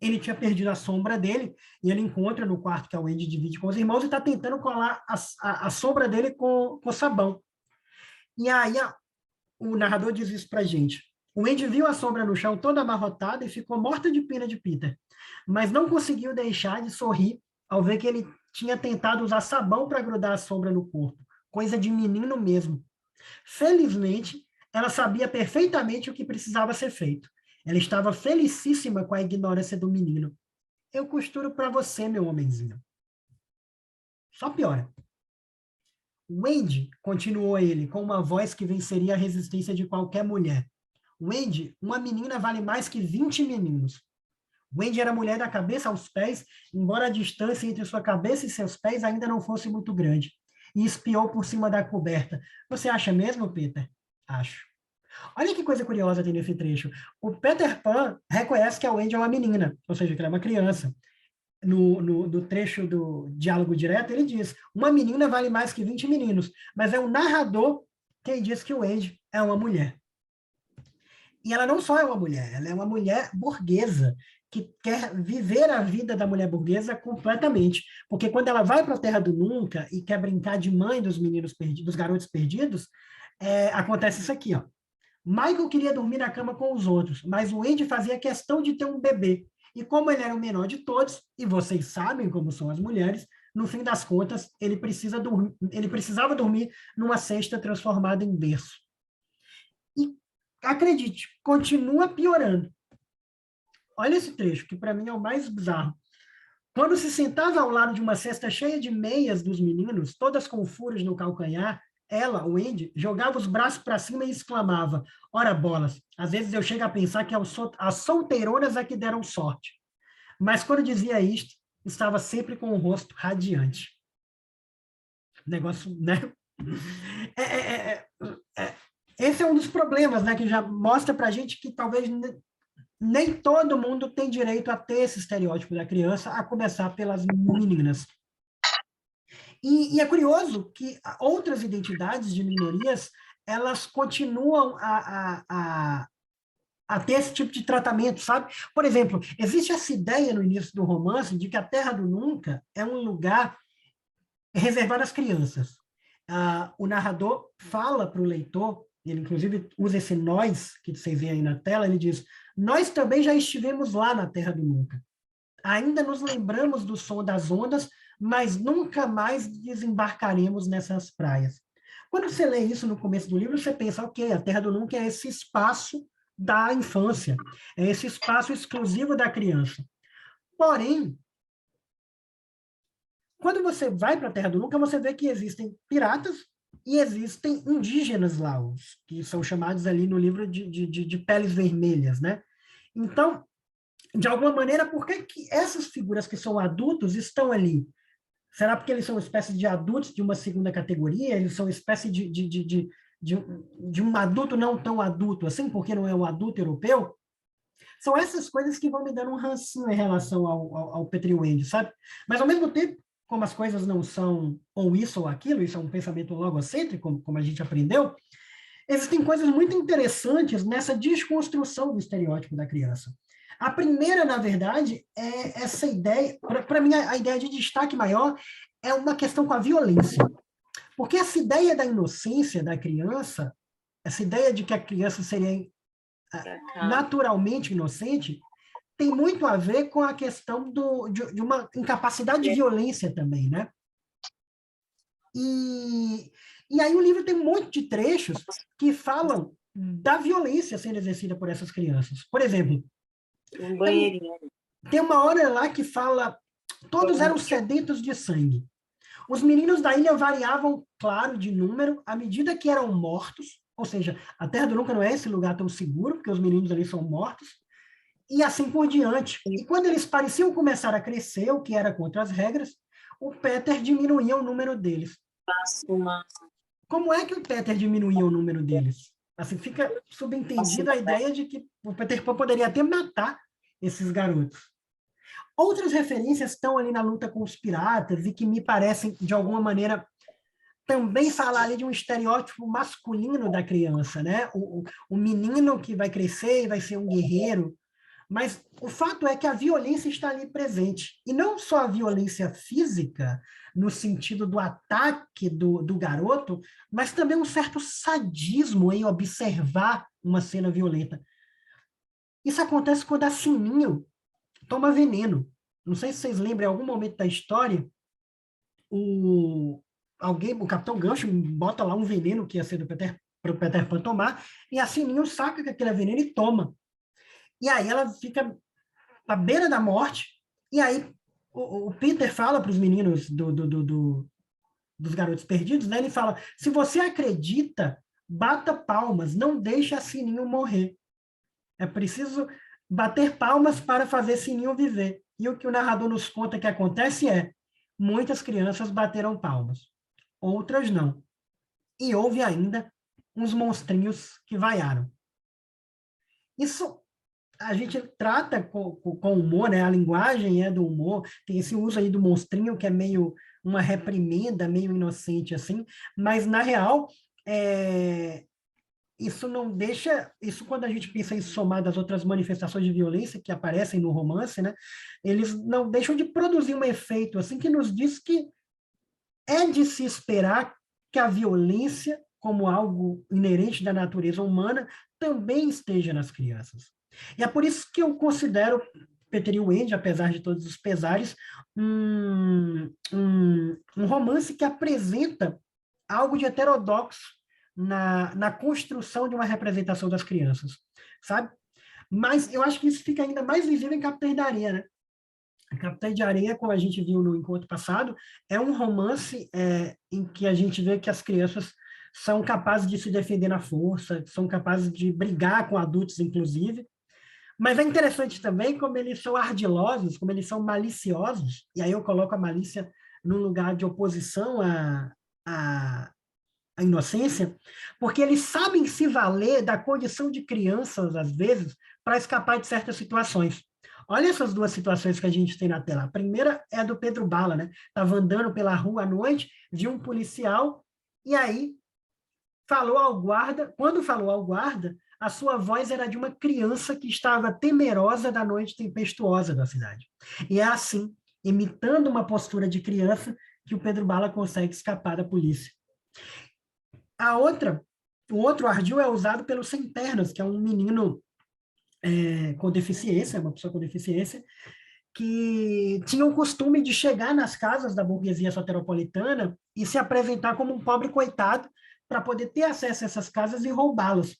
ele tinha perdido a sombra dele, e ele encontra no quarto que a Wendy divide com os irmãos e está tentando colar a sombra dele com sabão. E aí o narrador diz isso para a gente. O Wendy viu a sombra no chão toda amarrotada e ficou morta de pena de Peter, mas não conseguiu deixar de sorrir ao ver que ele tinha tentado usar sabão para grudar a sombra no corpo, coisa de menino mesmo. Felizmente, ela sabia perfeitamente o que precisava ser feito. Ela estava felicíssima com a ignorância do menino. Eu costuro para você, meu homenzinho. Só piora. Wendy, continuou ele, com uma voz que venceria a resistência de qualquer mulher. Wendy, uma menina vale mais que 20 meninos. Wendy era mulher da cabeça aos pés, embora a distância entre sua cabeça e seus pés ainda não fosse muito grande. E espiou por cima da coberta. Você acha mesmo, Peter? Acho. Olha que coisa curiosa tem nesse trecho. O Peter Pan reconhece que a Wendy é uma menina, ou seja, que ela é uma criança. No trecho do diálogo direto, ele diz, uma menina vale mais que 20 meninos, mas é o narrador quem diz que o Wendy é uma mulher. E ela não só é uma mulher, ela é uma mulher burguesa, que quer viver a vida da mulher burguesa completamente. Porque quando ela vai para a Terra do Nunca e quer brincar de mãe dos meninos perdidos, dos garotos perdidos, acontece isso aqui, ó. Michael queria dormir na cama com os outros, mas o Andy fazia questão de ter um bebê. E como ele era o menor de todos, e vocês sabem como são as mulheres, no fim das contas, ele precisava dormir numa cesta transformada em berço. E, acredite, continua piorando. Olha esse trecho, que para mim é o mais bizarro. Quando se sentava ao lado de uma cesta cheia de meias dos meninos, todas com furos no calcanhar, ela, o Andy, jogava os braços para cima e exclamava, ora bolas, às vezes eu chego a pensar que as solteironas é que deram sorte. Mas quando dizia isto, estava sempre com o rosto radiante. Negócio, né? Esse é um dos problemas, né? Que já mostra para a gente que talvez nem todo mundo tem direito a ter esse estereótipo da criança, a começar pelas meninas. E é curioso que outras identidades de minorias, elas continuam a ter esse tipo de tratamento, sabe? Por exemplo, existe essa ideia no início do romance de que a Terra do Nunca é um lugar reservado às crianças. O narrador fala para o leitor, ele inclusive usa esse nós, que vocês veem aí na tela, ele diz, nós também já estivemos lá na Terra do Nunca. Ainda nos lembramos do som das ondas, mas nunca mais desembarcaremos nessas praias. Quando você lê isso no começo do livro, você pensa, ok, a Terra do Nunca é esse espaço da infância, é esse espaço exclusivo da criança. Porém, quando você vai para a Terra do Nunca, você vê que existem piratas, E existem indígenas lá, que são chamados ali no livro de peles vermelhas, né? Então, de alguma maneira, por que que essas figuras que são adultos estão ali? Será porque eles são uma espécie de adultos de uma segunda categoria? Eles são uma espécie de um adulto não tão adulto assim, porque não é um adulto europeu? São essas coisas que vão me dando um rancinho em relação ao Petri Wendy, sabe? Mas, ao mesmo tempo, como as coisas não são ou isso ou aquilo, isso é um pensamento logocêntrico, como a gente aprendeu, existem coisas muito interessantes nessa desconstrução do estereótipo da criança. A primeira, na verdade, é essa ideia, para mim, a ideia de destaque maior é uma questão com a violência. Porque essa ideia da inocência da criança, essa ideia de que a criança seria naturalmente inocente, tem muito a ver com a questão de uma incapacidade de violência também, né? E aí o livro tem um monte de trechos que falam da violência sendo exercida por essas crianças. Por exemplo, Um banheirinho. tem uma hora lá que fala, todos eram sedentos de sangue. Os meninos da ilha variavam, claro, de número, à medida que eram mortos, ou seja, a Terra do Nunca não é esse lugar tão seguro, porque os meninos ali são mortos, e assim por diante. E quando eles pareciam começar a crescer, o que era contra as regras, o Peter diminuía o número deles. Como é que o Peter diminuía o número deles? Assim, fica subentendida a ideia de que o Peter Pan poderia até matar esses garotos. Outras referências estão ali na luta com os piratas e que me parecem, de alguma maneira, também falar ali de um estereótipo masculino da criança, né? O menino que vai crescer e vai ser um guerreiro. Mas o fato é que a violência está ali presente. E não só a violência física, no sentido do ataque do garoto, mas também um certo sadismo em observar uma cena violenta. Isso acontece quando a Sininho toma veneno. Não sei se vocês lembram, em algum momento da história, o Capitão Gancho bota lá um veneno que ia ser para o Peter Pan tomar, e a Sininho saca que aquele é veneno e toma. E aí ela fica à beira da morte, e aí o Peter fala para os meninos dos Garotos Perdidos, né? Ele fala, se você acredita, bata palmas, não deixe a Sininho morrer. É preciso bater palmas para fazer Sininho viver. E o que o narrador nos conta que acontece é, muitas crianças bateram palmas, outras não. E houve ainda uns monstrinhos que vaiaram. Isso a gente trata com humor, né? A linguagem é do humor, tem esse uso aí do monstrinho, que é meio uma reprimenda, meio inocente, assim, mas, na real, isso não deixa, isso quando a gente pensa em somar das outras manifestações de violência que aparecem no romance, né? Eles não deixam de produzir um efeito, assim, que nos diz que é de se esperar que a violência, como algo inerente da natureza humana, também esteja nas crianças. E é por isso que eu considero Peter e Wendy, apesar de todos os pesares, um romance que apresenta algo de heterodoxo na construção de uma representação das crianças, sabe? Mas eu acho que isso fica ainda mais visível em Capitães da Areia, né? Capitães de Areia, como a gente viu no encontro passado, é um romance em que a gente vê que as crianças são capazes de se defender na força, são capazes de brigar com adultos, inclusive. Mas é interessante também como eles são ardilosos, como eles são maliciosos, e aí eu coloco a malícia no lugar de oposição à inocência, porque eles sabem se valer da condição de crianças, às vezes, para escapar de certas situações. Olha essas duas situações que a gente tem na tela. A primeira é a do Pedro Bala, né? Estava andando pela rua à noite, viu um policial, e aí falou ao guarda. Quando falou ao guarda, a sua voz era de uma criança que estava temerosa da noite tempestuosa da cidade. E é assim, imitando uma postura de criança, que o Pedro Bala consegue escapar da polícia. O outro ardil é usado pelo Sem Pernas, que é um menino com deficiência, uma pessoa com deficiência, que tinha o costume de chegar nas casas da burguesia soteropolitana e se apresentar como um pobre coitado para poder ter acesso a essas casas e roubá-las.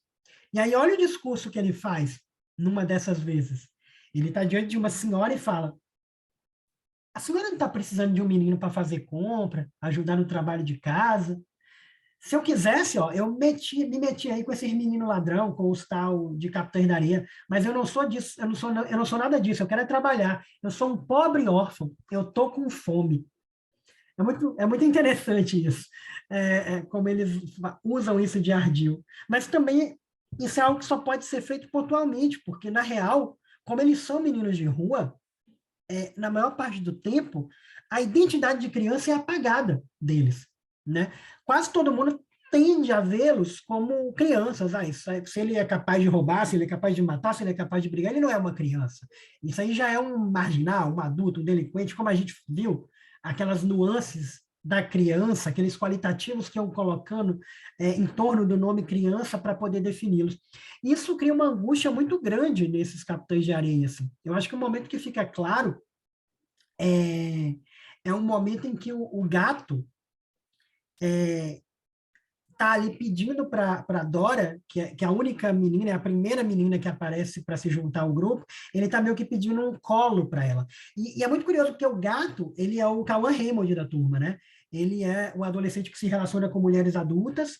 E aí olha o discurso que ele faz numa dessas vezes. Ele está diante de uma senhora e fala, a senhora não está precisando de um menino para fazer compra, ajudar no trabalho de casa? Se eu quisesse, ó, me meti aí com esses meninos ladrão, com os tal de capitães da areia, mas eu não sou disso, eu não sou nada disso, eu quero é trabalhar. Eu sou um pobre órfão, eu tô com fome. É muito interessante isso, como eles usam isso de ardil. Mas também isso é algo que só pode ser feito pontualmente, porque, na real, como eles são meninos de rua, na maior parte do tempo, a identidade de criança é apagada deles, né? Quase todo mundo tende a vê-los como crianças. Se ele é capaz de roubar, se ele é capaz de matar, se ele é capaz de brigar, ele não é uma criança. Isso aí já é um marginal, um adulto, um delinquente, como a gente viu, aquelas nuances da criança, aqueles qualitativos que eu colocando em torno do nome criança para poder defini-los. Isso cria uma angústia muito grande nesses capitães de areia. Assim. Eu acho que o momento que fica claro é um momento em que o gato está ali pedindo para Dora, que é a única menina, é a primeira menina que aparece para se juntar ao grupo, ele está meio que pedindo um colo para ela. E é muito curioso, porque o gato, ele é o Cauã Raymond da turma, né? Ele é um adolescente que se relaciona com mulheres adultas,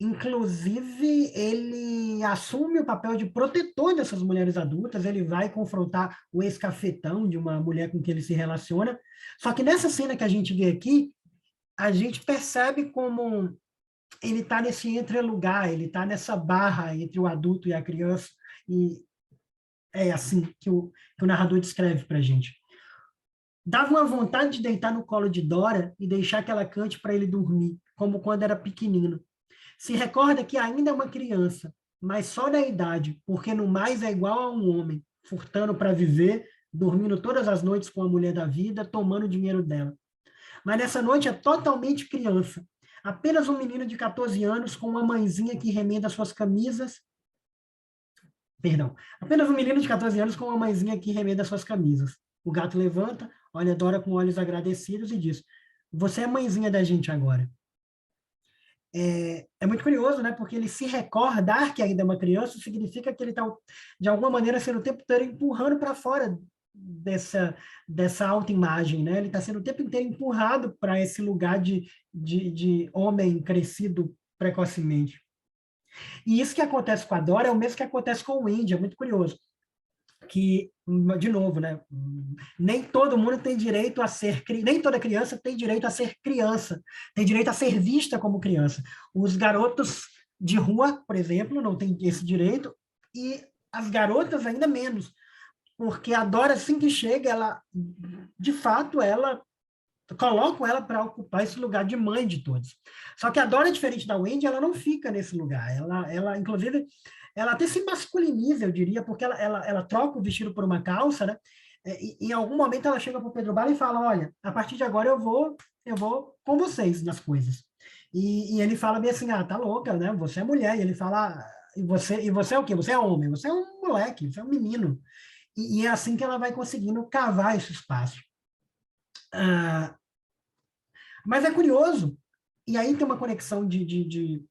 inclusive ele assume o papel de protetor dessas mulheres adultas, ele vai confrontar o ex-cafetão de uma mulher com quem ele se relaciona, só que nessa cena que a gente vê aqui, a gente percebe como ele está nesse entrelugar, ele está nessa barra entre o adulto e a criança, e é assim que o narrador descreve para a gente. Dava uma vontade de deitar no colo de Dora e deixar que ela cante para ele dormir, como quando era pequenino. Se recorda que ainda é uma criança, mas só da idade, porque no mais é igual a um homem, furtando para viver, dormindo todas as noites com a mulher da vida, tomando o dinheiro dela. Mas nessa noite é totalmente criança. Apenas um menino de 14 anos com uma mãezinha que remenda suas camisas. Perdão. Apenas um menino de 14 anos com uma mãezinha que remenda suas camisas. O gato levanta, olha Dora com olhos agradecidos e diz: Você é mãezinha da gente agora. É muito curioso, né? Porque ele se recordar que ainda é uma criança significa que ele está, de alguma maneira, sendo o tempo inteiro empurrando para fora dessa autoimagem, né? Ele está sendo o tempo inteiro empurrado para esse lugar de homem crescido precocemente. E isso que acontece com a Dora é o mesmo que acontece com o Indy, é muito curioso. Que, de novo, né? Nem todo mundo tem direito a ser, nem toda criança tem direito a ser criança, tem direito a ser vista como criança. Os garotos de rua, por exemplo, não têm esse direito, e as garotas ainda menos, porque a Dora, assim que chega, ela, de fato, ela colocam ela para ocupar esse lugar de mãe de todos. Só que a Dora, diferente da Wendy, ela não fica nesse lugar. Ela inclusive, ela até se masculiniza, eu diria, porque ela troca o vestido por uma calça, né? E em algum momento ela chega para o Pedro Bala e fala, olha, a partir de agora eu vou com vocês nas coisas. E ele fala bem assim, tá louca, né? Você é mulher. E ele fala, e você é o quê? Você é homem, você é um moleque, você é um menino. E é assim que ela vai conseguindo cavar esse espaço. Mas é curioso, e aí tem uma conexão que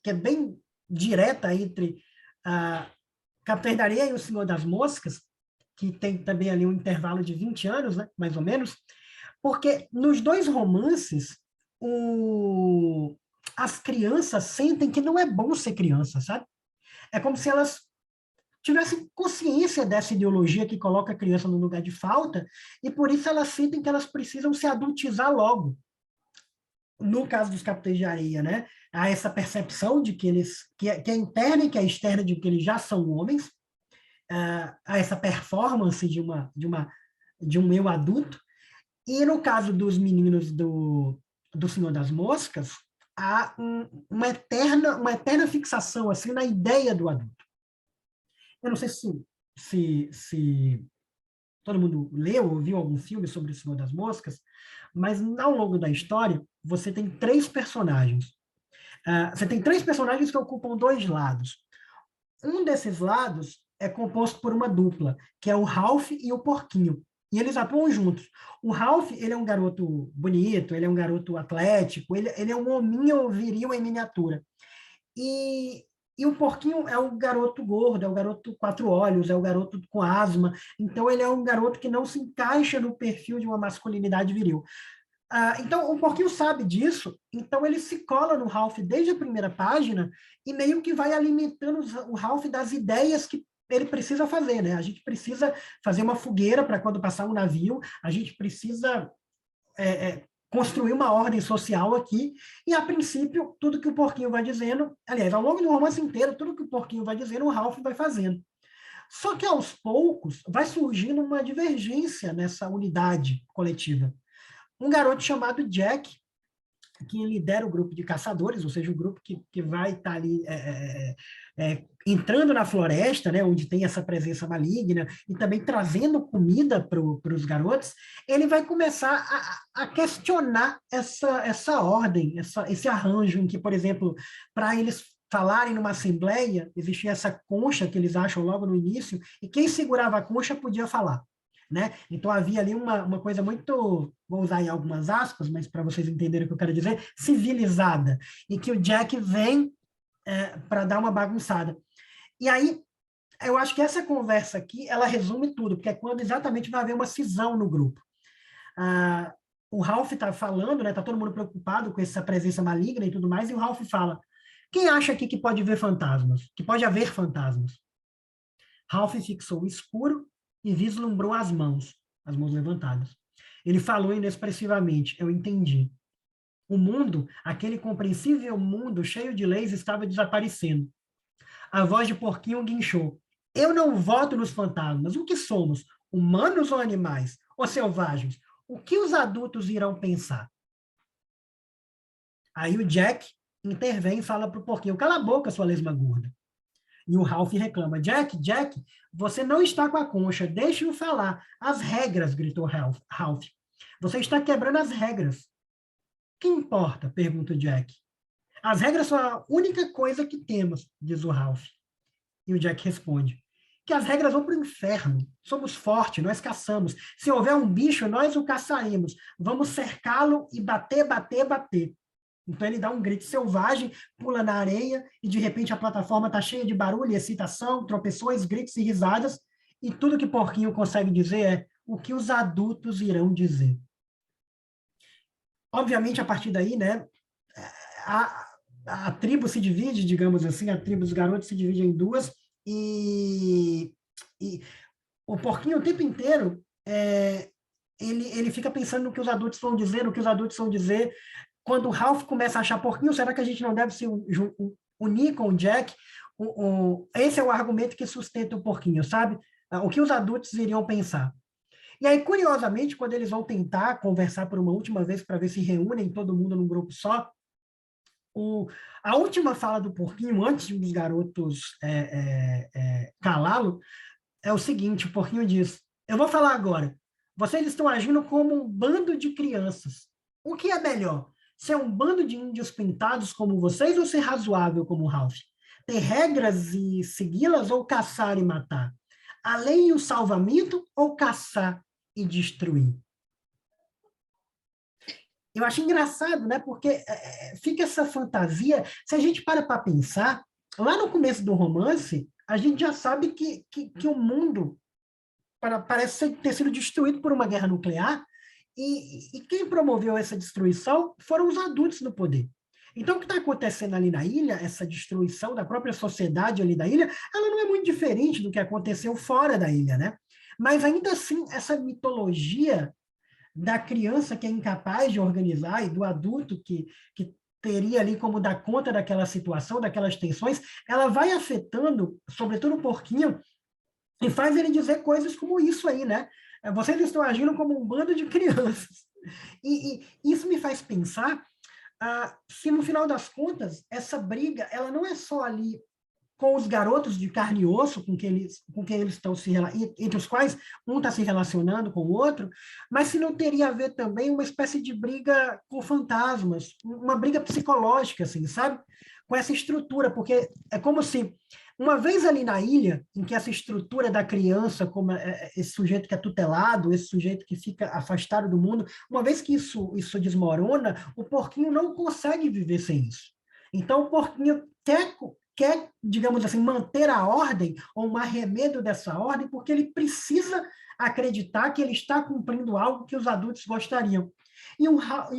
é bem direta entre Capitães da Areia e O Senhor das Moscas, que tem também ali um intervalo de 20 anos, né, mais ou menos, porque nos dois romances, as crianças sentem que não é bom ser criança, sabe? É como se elas tivessem consciência dessa ideologia que coloca a criança no lugar de falta, e por isso elas sentem que elas precisam se adultizar logo. No caso dos Capitães de Areia, né, há essa percepção de que que é interna e que é externa, de que eles já são homens, há essa performance de um eu adulto, e no caso dos meninos do Senhor das Moscas, há uma eterna fixação assim na ideia do adulto. Eu não sei se todo mundo leu ou viu algum filme sobre o Senhor das Moscas, mas ao longo da história, você tem três personagens. Você tem três personagens que ocupam dois lados. Um desses lados é composto por uma dupla, que é o Ralph e o Porquinho. E eles atuam juntos. O Ralph, ele é um garoto bonito, ele é um garoto atlético, ele é um hominho viril em miniatura. E o Porquinho é o garoto gordo, é o garoto quatro olhos, é o garoto com asma. Então, ele é um garoto que não se encaixa no perfil de uma masculinidade viril. Então, o Porquinho sabe disso, então ele se cola no Ralph desde a primeira página e meio que vai alimentando o Ralph das ideias que ele precisa fazer, né? A gente precisa fazer uma fogueira para quando passar um navio, a gente precisa construir uma ordem social aqui, e a princípio, tudo que o Porquinho vai dizendo, aliás, ao longo do romance inteiro, tudo que o Porquinho vai dizendo, o Ralph vai fazendo. Só que, aos poucos, vai surgindo uma divergência nessa unidade coletiva. Um garoto chamado Jack, que lidera o grupo de caçadores, ou seja, o grupo que vai estar ali entrando na floresta, né, onde tem essa presença maligna, e também trazendo comida para os garotos, ele vai começar a questionar essa ordem, esse arranjo em que, por exemplo, para eles falarem numa assembleia, existia essa concha que eles acham logo no início, e quem segurava a concha podia falar. Né? Então havia ali uma coisa muito, vou usar em algumas aspas, mas para vocês entenderem o que eu quero dizer, civilizada, e que o Jack vem para dar uma bagunçada. E aí, eu acho que essa conversa aqui, ela resume tudo, porque é quando exatamente vai haver uma cisão no grupo. O Ralph está falando, né? Tá todo mundo preocupado com essa presença maligna e tudo mais, e o Ralph fala, quem acha aqui que pode ver fantasmas? Que pode haver fantasmas? Ralph fixou o escuro e vislumbrou as mãos levantadas. Ele falou inexpressivamente, eu entendi. O mundo, aquele compreensível mundo cheio de leis, estava desaparecendo. A voz de Porquinho guinchou. Eu não voto nos fantasmas. O que somos? Humanos ou animais? Ou selvagens? O que os adultos irão pensar? Aí o Jack intervém e fala para o Porquinho, cala a boca, sua lesma gorda. E o Ralph reclama, Jack, você não está com a concha, deixe-o falar. As regras, gritou Ralph. Você está quebrando as regras. Que importa? Pergunta o Jack. As regras são a única coisa que temos, diz o Ralph. E o Jack responde, que as regras vão para o inferno. Somos fortes, nós caçamos. Se houver um bicho, nós o caçaremos. Vamos cercá-lo e bater. Então ele dá um grito selvagem, pula na areia e de repente a plataforma está cheia de barulho, excitação, tropeções, gritos e risadas, e tudo que Porquinho consegue dizer é o que os adultos irão dizer. Obviamente, a partir daí, né, a tribo se divide, digamos assim, a tribo dos garotos se divide em duas, e o Porquinho o tempo inteiro ele fica pensando no que os adultos vão dizer, quando o Ralph começa a achar, Porquinho, será que a gente não deve se unir com o Jack? Esse é o argumento que sustenta o Porquinho, sabe? O que os adultos iriam pensar. E aí, curiosamente, quando eles vão tentar conversar por uma última vez para ver se reúnem todo mundo num grupo só, a última fala do Porquinho, antes dos garotos calá-lo, é o seguinte, o Porquinho diz, eu vou falar agora, vocês estão agindo como um bando de crianças. O que é melhor? Ser um bando de índios pintados como vocês ou ser razoável como o Ralph? Ter regras e segui-las ou caçar e matar? A lei e o salvamento ou caçar e destruir? Eu acho engraçado, né? Porque fica essa fantasia. Se a gente para pensar, lá no começo do romance, a gente já sabe que o mundo parece ter sido destruído por uma guerra nuclear, e quem promoveu essa destruição foram os adultos no poder. Então, o que está acontecendo ali na ilha, essa destruição da própria sociedade ali da ilha, ela não é muito diferente do que aconteceu fora da ilha, né? Mas, ainda assim, essa mitologia da criança que é incapaz de organizar e do adulto que teria ali como dar conta daquela situação, daquelas tensões, ela vai afetando, sobretudo o Porquinho, e faz ele dizer coisas como isso aí, né? Vocês estão agindo como um bando de crianças. E isso me faz pensar se, no final das contas, essa briga ela não é só ali com os garotos de carne e osso com quem eles estão entre os quais um está se relacionando com o outro, mas se não teria a ver também uma espécie de briga com fantasmas, uma briga psicológica, assim, sabe? Com essa estrutura, porque é como se uma vez ali na ilha, em que essa estrutura da criança, como esse sujeito que é tutelado, esse sujeito que fica afastado do mundo, uma vez que isso desmorona, o Porquinho não consegue viver sem isso. Então, o Porquinho quer, digamos assim, manter a ordem, ou um arremedo dessa ordem, porque ele precisa acreditar que ele está cumprindo algo que os adultos gostariam. E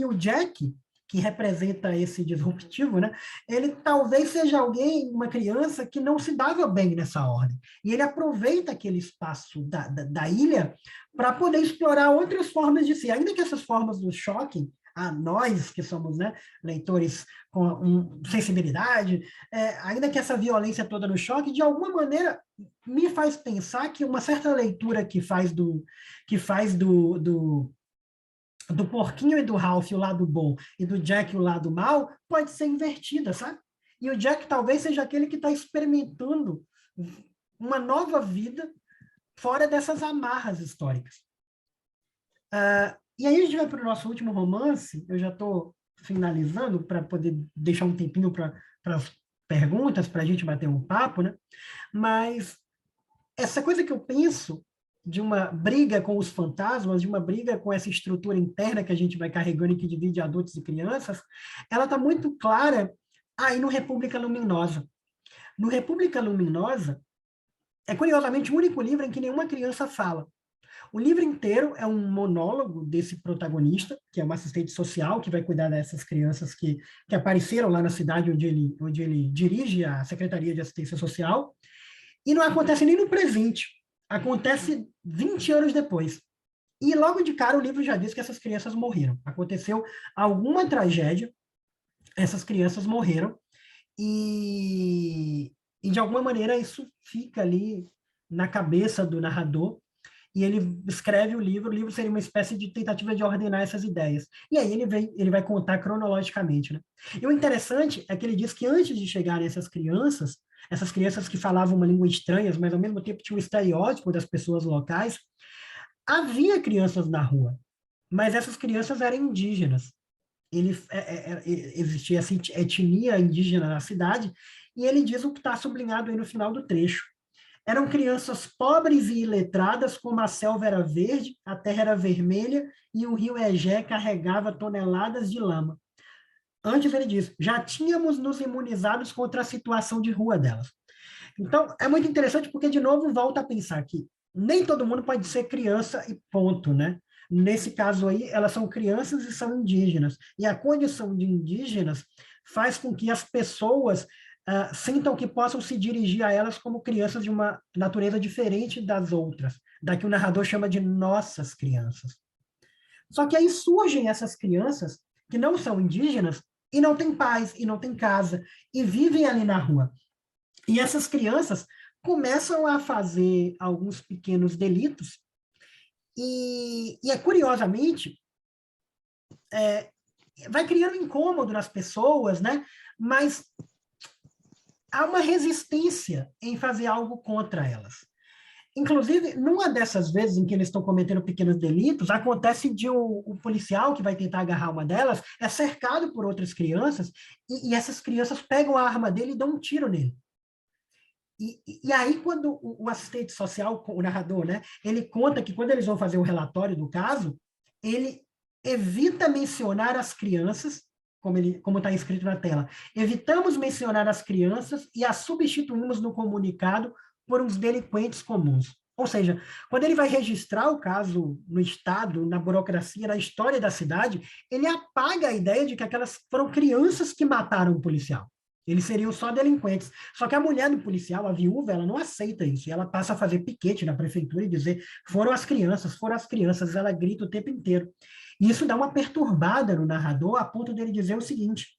o Jack, que representa esse disruptivo, né? Ele talvez seja alguém, uma criança que não se dava bem nessa ordem. E ele aproveita aquele espaço da ilha para poder explorar outras formas de si. Ainda que essas formas nos choquem, a nós que somos, né, leitores com sensibilidade, ainda que essa violência toda no choque, de alguma maneira me faz pensar que uma certa leitura que faz do porquinho e do Ralph o lado bom e do Jack o lado mal pode ser invertida, sabe? E o Jack talvez seja aquele que está experimentando uma nova vida fora dessas amarras históricas. E aí a gente vai para o nosso último romance, eu já estou finalizando para poder deixar um tempinho para as perguntas, para a gente bater um papo, né? Mas essa coisa que eu penso de uma briga com os fantasmas, de uma briga com essa estrutura interna que a gente vai carregando e que divide adultos e crianças, ela está muito clara aí no República Luminosa. No República Luminosa, é curiosamente o único livro em que nenhuma criança fala. O livro inteiro é um monólogo desse protagonista, que é uma assistente social, que vai cuidar dessas crianças que apareceram lá na cidade onde ele dirige a Secretaria de Assistência Social, e não acontece nem no presente, acontece 20 anos depois. E logo de cara o livro já diz que essas crianças morreram. Aconteceu alguma tragédia, essas crianças morreram, e de alguma maneira isso fica ali na cabeça do narrador, e ele escreve o livro seria uma espécie de tentativa de ordenar essas ideias. E aí ele vai contar cronologicamente, né? E o interessante é que ele diz que antes de chegarem essas crianças que falavam uma língua estranha, mas ao mesmo tempo tinham um estereótipo das pessoas locais, havia crianças na rua, mas essas crianças eram indígenas. Existia essa etnia indígena na cidade, e ele diz o que está sublinhado aí no final do trecho. Eram crianças pobres e iletradas, como a selva era verde, a terra era vermelha e o rio Egé carregava toneladas de lama. Antes ele diz, já tínhamos nos imunizados contra a situação de rua delas. Então, é muito interessante porque, de novo, volta a pensar que nem todo mundo pode ser criança e ponto, né? Nesse caso aí, elas são crianças e são indígenas. E a condição de indígenas faz com que as pessoas sintam que possam se dirigir a elas como crianças de uma natureza diferente das outras, da que o narrador chama de nossas crianças. Só que aí surgem essas crianças que não são indígenas e não têm pais, e não têm casa, e vivem ali na rua. E essas crianças começam a fazer alguns pequenos delitos, e curiosamente, vai criando incômodo nas pessoas, né? Mas há uma resistência em fazer algo contra elas. Inclusive, numa dessas vezes em que eles estão cometendo pequenos delitos, acontece de o policial que vai tentar agarrar uma delas é cercado por outras crianças, e essas crianças pegam a arma dele e dão um tiro nele. E aí, quando o assistente social, o narrador, né, ele conta que quando eles vão fazer o relatório do caso, ele evita mencionar as crianças, como está escrito na tela. Evitamos mencionar as crianças e as substituímos no comunicado por uns delinquentes comuns. Ou seja, quando ele vai registrar o caso no Estado, na burocracia, na história da cidade, ele apaga a ideia de que aquelas foram crianças que mataram o policial. Eles seriam só delinquentes. Só que a mulher do policial, a viúva, ela não aceita isso. E ela passa a fazer piquete na prefeitura e dizer foram as crianças. Ela grita o tempo inteiro. E isso dá uma perturbada no narrador, a ponto dele dizer o seguinte: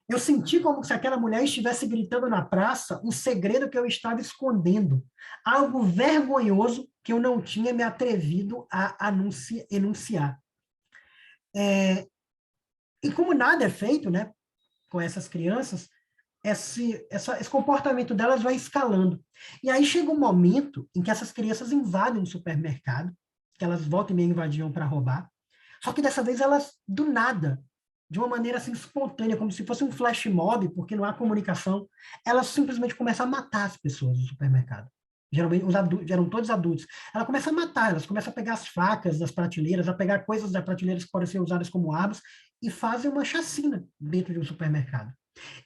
eu senti como se aquela mulher estivesse gritando na praça um segredo que eu estava escondendo, algo vergonhoso que eu não tinha me atrevido a enunciar. E como nada é feito, né, com essas crianças, esse comportamento delas vai escalando. E aí chega um momento em que essas crianças invadem um supermercado, que elas voltam e meio invadiam para roubar, só que dessa vez elas, do nada, de uma maneira assim espontânea, como se fosse um flash mob, porque não há comunicação, elas simplesmente começam a matar as pessoas do supermercado. Geralmente, os adultos, eram todos adultos. Ela começa a matar, elas começam a pegar as facas das prateleiras, a pegar coisas das prateleiras que podem ser usadas como armas, e fazem uma chacina dentro de um supermercado.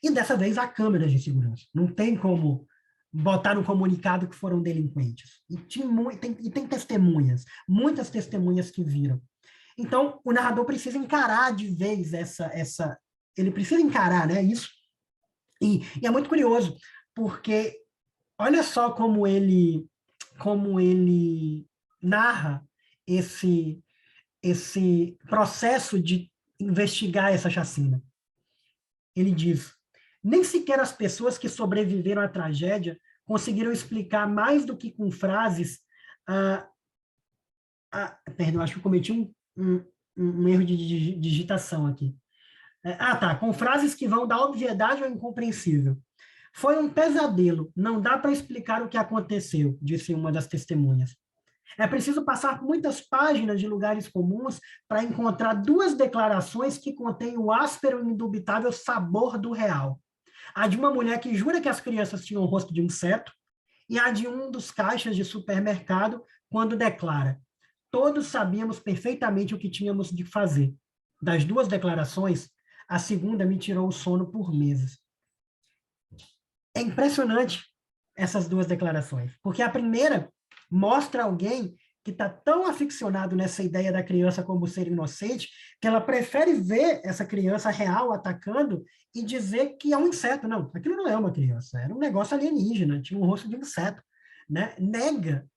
E dessa vez há câmeras de segurança. Não tem como botar no comunicado que foram delinquentes. E tem testemunhas, muitas testemunhas que viram. Então, o narrador precisa encarar de vez ele precisa encarar, né, isso. E é muito curioso, porque olha só como ele narra esse processo de investigar essa chacina. Ele diz: nem sequer as pessoas que sobreviveram à tragédia conseguiram explicar mais do que com frases. Perdão, acho que eu cometi um erro de digitação aqui. Tá. Com frases que vão da obviedade ao incompreensível. Foi um pesadelo, não dá para explicar o que aconteceu, disse uma das testemunhas. É preciso passar por muitas páginas de lugares comuns para encontrar duas declarações que contêm o áspero e indubitável sabor do real. A de uma mulher que jura que as crianças tinham o rosto de inseto e a de um dos caixas de supermercado quando declara: todos sabíamos perfeitamente o que tínhamos de fazer. Das duas declarações, a segunda me tirou o sono por meses. É impressionante essas duas declarações, porque a primeira mostra alguém que está tão aficionado nessa ideia da criança como ser inocente, que ela prefere ver essa criança real atacando e dizer que é um inseto. Não, aquilo não é uma criança, era um negócio alienígena, tinha um rosto de inseto. Né? Nega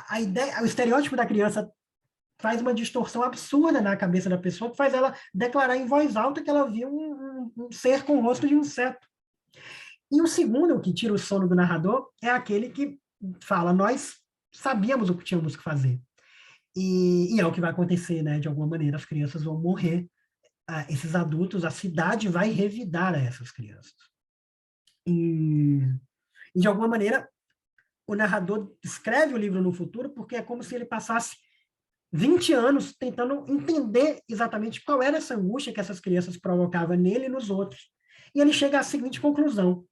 a ideia, o estereótipo da criança faz uma distorção absurda na cabeça da pessoa, que faz ela declarar em voz alta que ela viu um ser com o rosto de um inseto. E o segundo, o que tira o sono do narrador, é aquele que fala: nós sabíamos o que tínhamos que fazer. E é o que vai acontecer, né? De alguma maneira, as crianças vão morrer, esses adultos, a cidade vai revidar a essas crianças. E de alguma maneira, o narrador escreve o livro no futuro porque é como se ele passasse 20 anos tentando entender exatamente qual era essa angústia que essas crianças provocavam nele e nos outros. E ele chega à seguinte conclusão: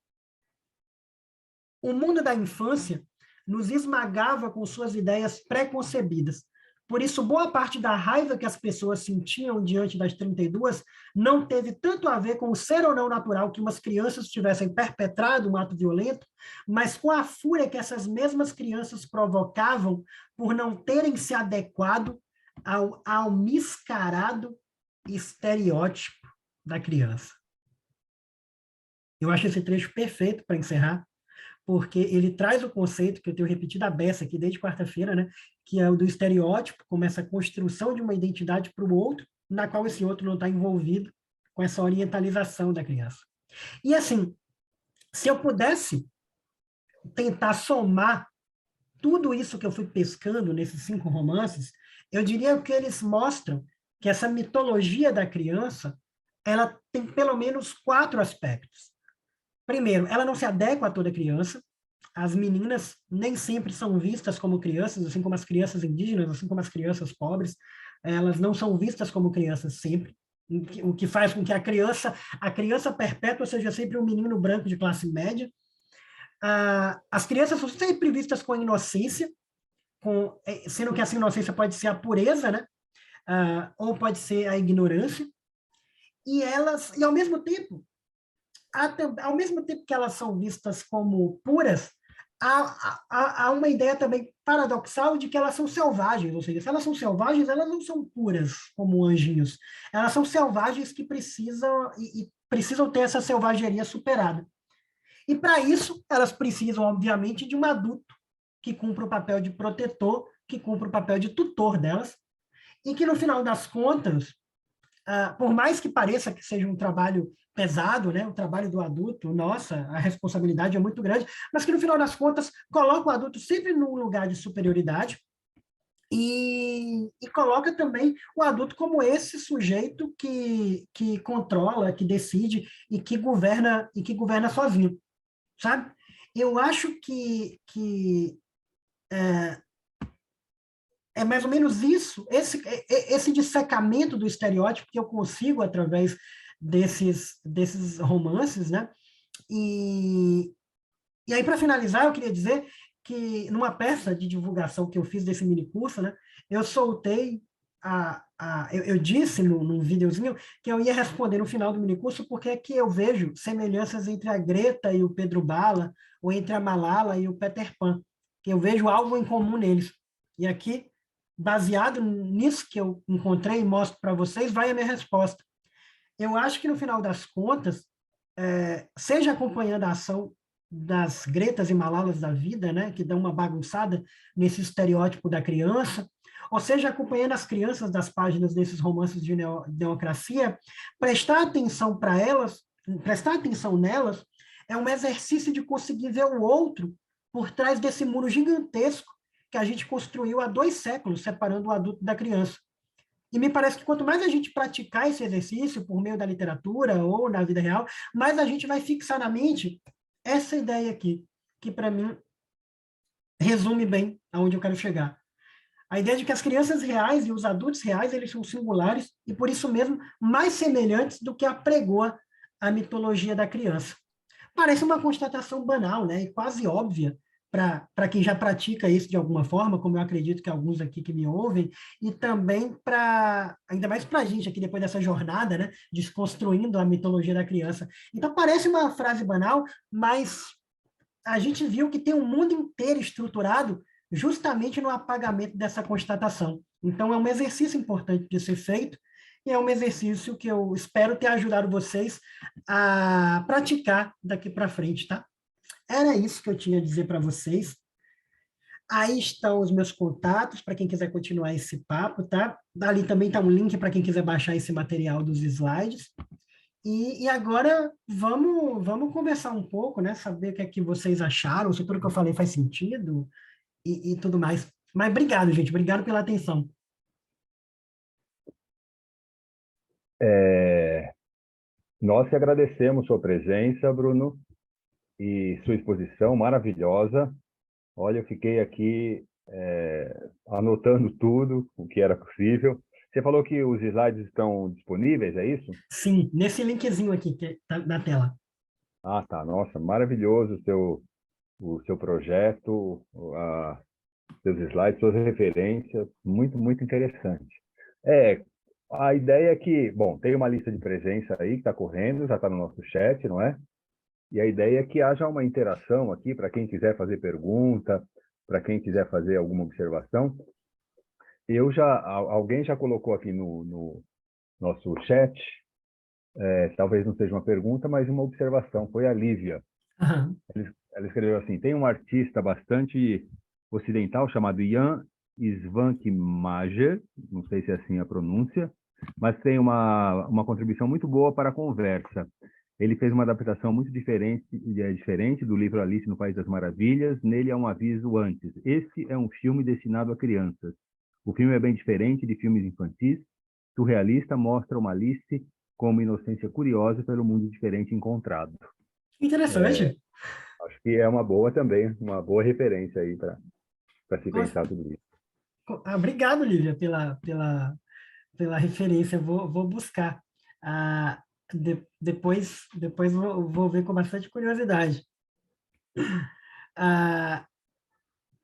o mundo da infância nos esmagava com suas ideias pré-concebidas. Por isso, boa parte da raiva que as pessoas sentiam diante das 32 não teve tanto a ver com o ser ou não natural que umas crianças tivessem perpetrado um ato violento, mas com a fúria que essas mesmas crianças provocavam por não terem se adequado ao mascarado estereótipo da criança. Eu acho esse trecho perfeito para encerrar, porque ele traz o conceito que eu tenho repetido a beça aqui desde quarta-feira, né, que é o do estereótipo, como essa construção de uma identidade para o outro, na qual esse outro não está envolvido com essa orientalização da criança. E assim, se eu pudesse tentar somar tudo isso que eu fui pescando nesses 5 romances, eu diria que eles mostram que essa mitologia da criança, ela tem pelo menos 4 aspectos. Primeiro, ela não se adequa a toda criança. As meninas nem sempre são vistas como crianças, assim como as crianças indígenas, assim como as crianças pobres. Elas não são vistas como crianças sempre, o que faz com que a criança perpétua seja sempre um menino branco de classe média. As crianças são sempre vistas com inocência, sendo que essa inocência pode ser a pureza, né? Ou pode ser a ignorância. E ao mesmo tempo que elas são vistas como puras, há uma ideia também paradoxal de que elas são selvagens, ou seja, se elas são selvagens, elas não são puras como anjinhos, elas são selvagens que precisam ter essa selvageria superada. E para isso, elas precisam, obviamente, de um adulto que cumpra o papel de protetor, que cumpra o papel de tutor delas, e que, no final das contas, por mais que pareça que seja um trabalho pesado, né, o trabalho do adulto, nossa, a responsabilidade é muito grande, mas que no final das contas coloca o adulto sempre num lugar de superioridade e coloca também o adulto como esse sujeito que controla, que decide e que governa sozinho, sabe? Eu acho que é mais ou menos isso, esse dissecamento do estereótipo que eu consigo através desses romances, né? E aí, para finalizar, eu queria dizer que numa peça de divulgação que eu fiz desse minicurso, né, eu soltei, eu disse num videozinho que eu ia responder no final do minicurso porque é que eu vejo semelhanças entre a Greta e o Pedro Bala, ou entre a Malala e o Peter Pan, que eu vejo algo em comum neles. E aqui baseado nisso que eu encontrei e mostro para vocês, vai a minha resposta. Eu acho que, no final das contas, seja acompanhando a ação das Gretas e Malalas da vida, né, que dão uma bagunçada nesse estereótipo da criança, ou seja, acompanhando as crianças das páginas desses romances de democracia, prestar atenção para elas, prestar atenção nelas, é um exercício de conseguir ver o outro por trás desse muro gigantesco que a gente construiu há 2 séculos, separando o adulto da criança. E me parece que quanto mais a gente praticar esse exercício por meio da literatura ou na vida real, mais a gente vai fixar na mente essa ideia aqui, que para mim resume bem aonde eu quero chegar. A ideia de que as crianças reais e os adultos reais, eles são singulares e, por isso mesmo, mais semelhantes do que apregoa a mitologia da criança. Parece uma constatação banal, né, e quase óbvia para quem já pratica isso de alguma forma, como eu acredito que alguns aqui que me ouvem, e também ainda mais para a gente aqui depois dessa jornada, né, desconstruindo a mitologia da criança. Então parece uma frase banal, mas a gente viu que tem um mundo inteiro estruturado justamente no apagamento dessa constatação. Então, é um exercício importante de ser feito, e é um exercício que eu espero ter ajudado vocês a praticar daqui para frente, tá? Era isso que eu tinha a dizer para vocês. Aí estão os meus contatos, para quem quiser continuar esse papo, tá? Ali também está um link para quem quiser baixar esse material dos slides. E agora vamos conversar um pouco, né? Saber o que é que vocês acharam, se tudo que eu falei faz sentido e tudo mais. Mas obrigado, gente. Obrigado pela atenção. Nós que agradecemos sua presença, Bruno, e sua exposição maravilhosa. Olha, eu fiquei aqui anotando tudo o que era possível. Você falou que os slides estão disponíveis, é isso? Sim, nesse linkzinho aqui que tá na tela. Ah, tá. Nossa, maravilhoso o seu projeto, seus slides, suas referências. Muito, muito interessante. A ideia é que, bom, tem uma lista de presença aí que está correndo, já está no nosso chat, não é? E a ideia é que haja uma interação aqui para quem quiser fazer pergunta, para quem quiser fazer alguma observação. Alguém já colocou aqui no nosso chat, talvez não seja uma pergunta, mas uma observação. Foi a Lívia. Uhum. Ela escreveu assim: tem um artista bastante ocidental chamado Jan Svankmajer, não sei se é assim a pronúncia, mas tem uma contribuição muito boa para a conversa. Ele fez uma adaptação muito diferente do livro Alice no País das Maravilhas. Nele há um aviso antes: esse é um filme destinado a crianças. O filme é bem diferente de filmes infantis. Surrealista, mostra uma Alice com uma inocência curiosa pelo mundo diferente encontrado. Interessante. Acho que é uma boa também, uma boa referência aí para se pensar tudo isso. Obrigado, Lívia, pela referência. Vou buscar. Depois vou ver com bastante curiosidade.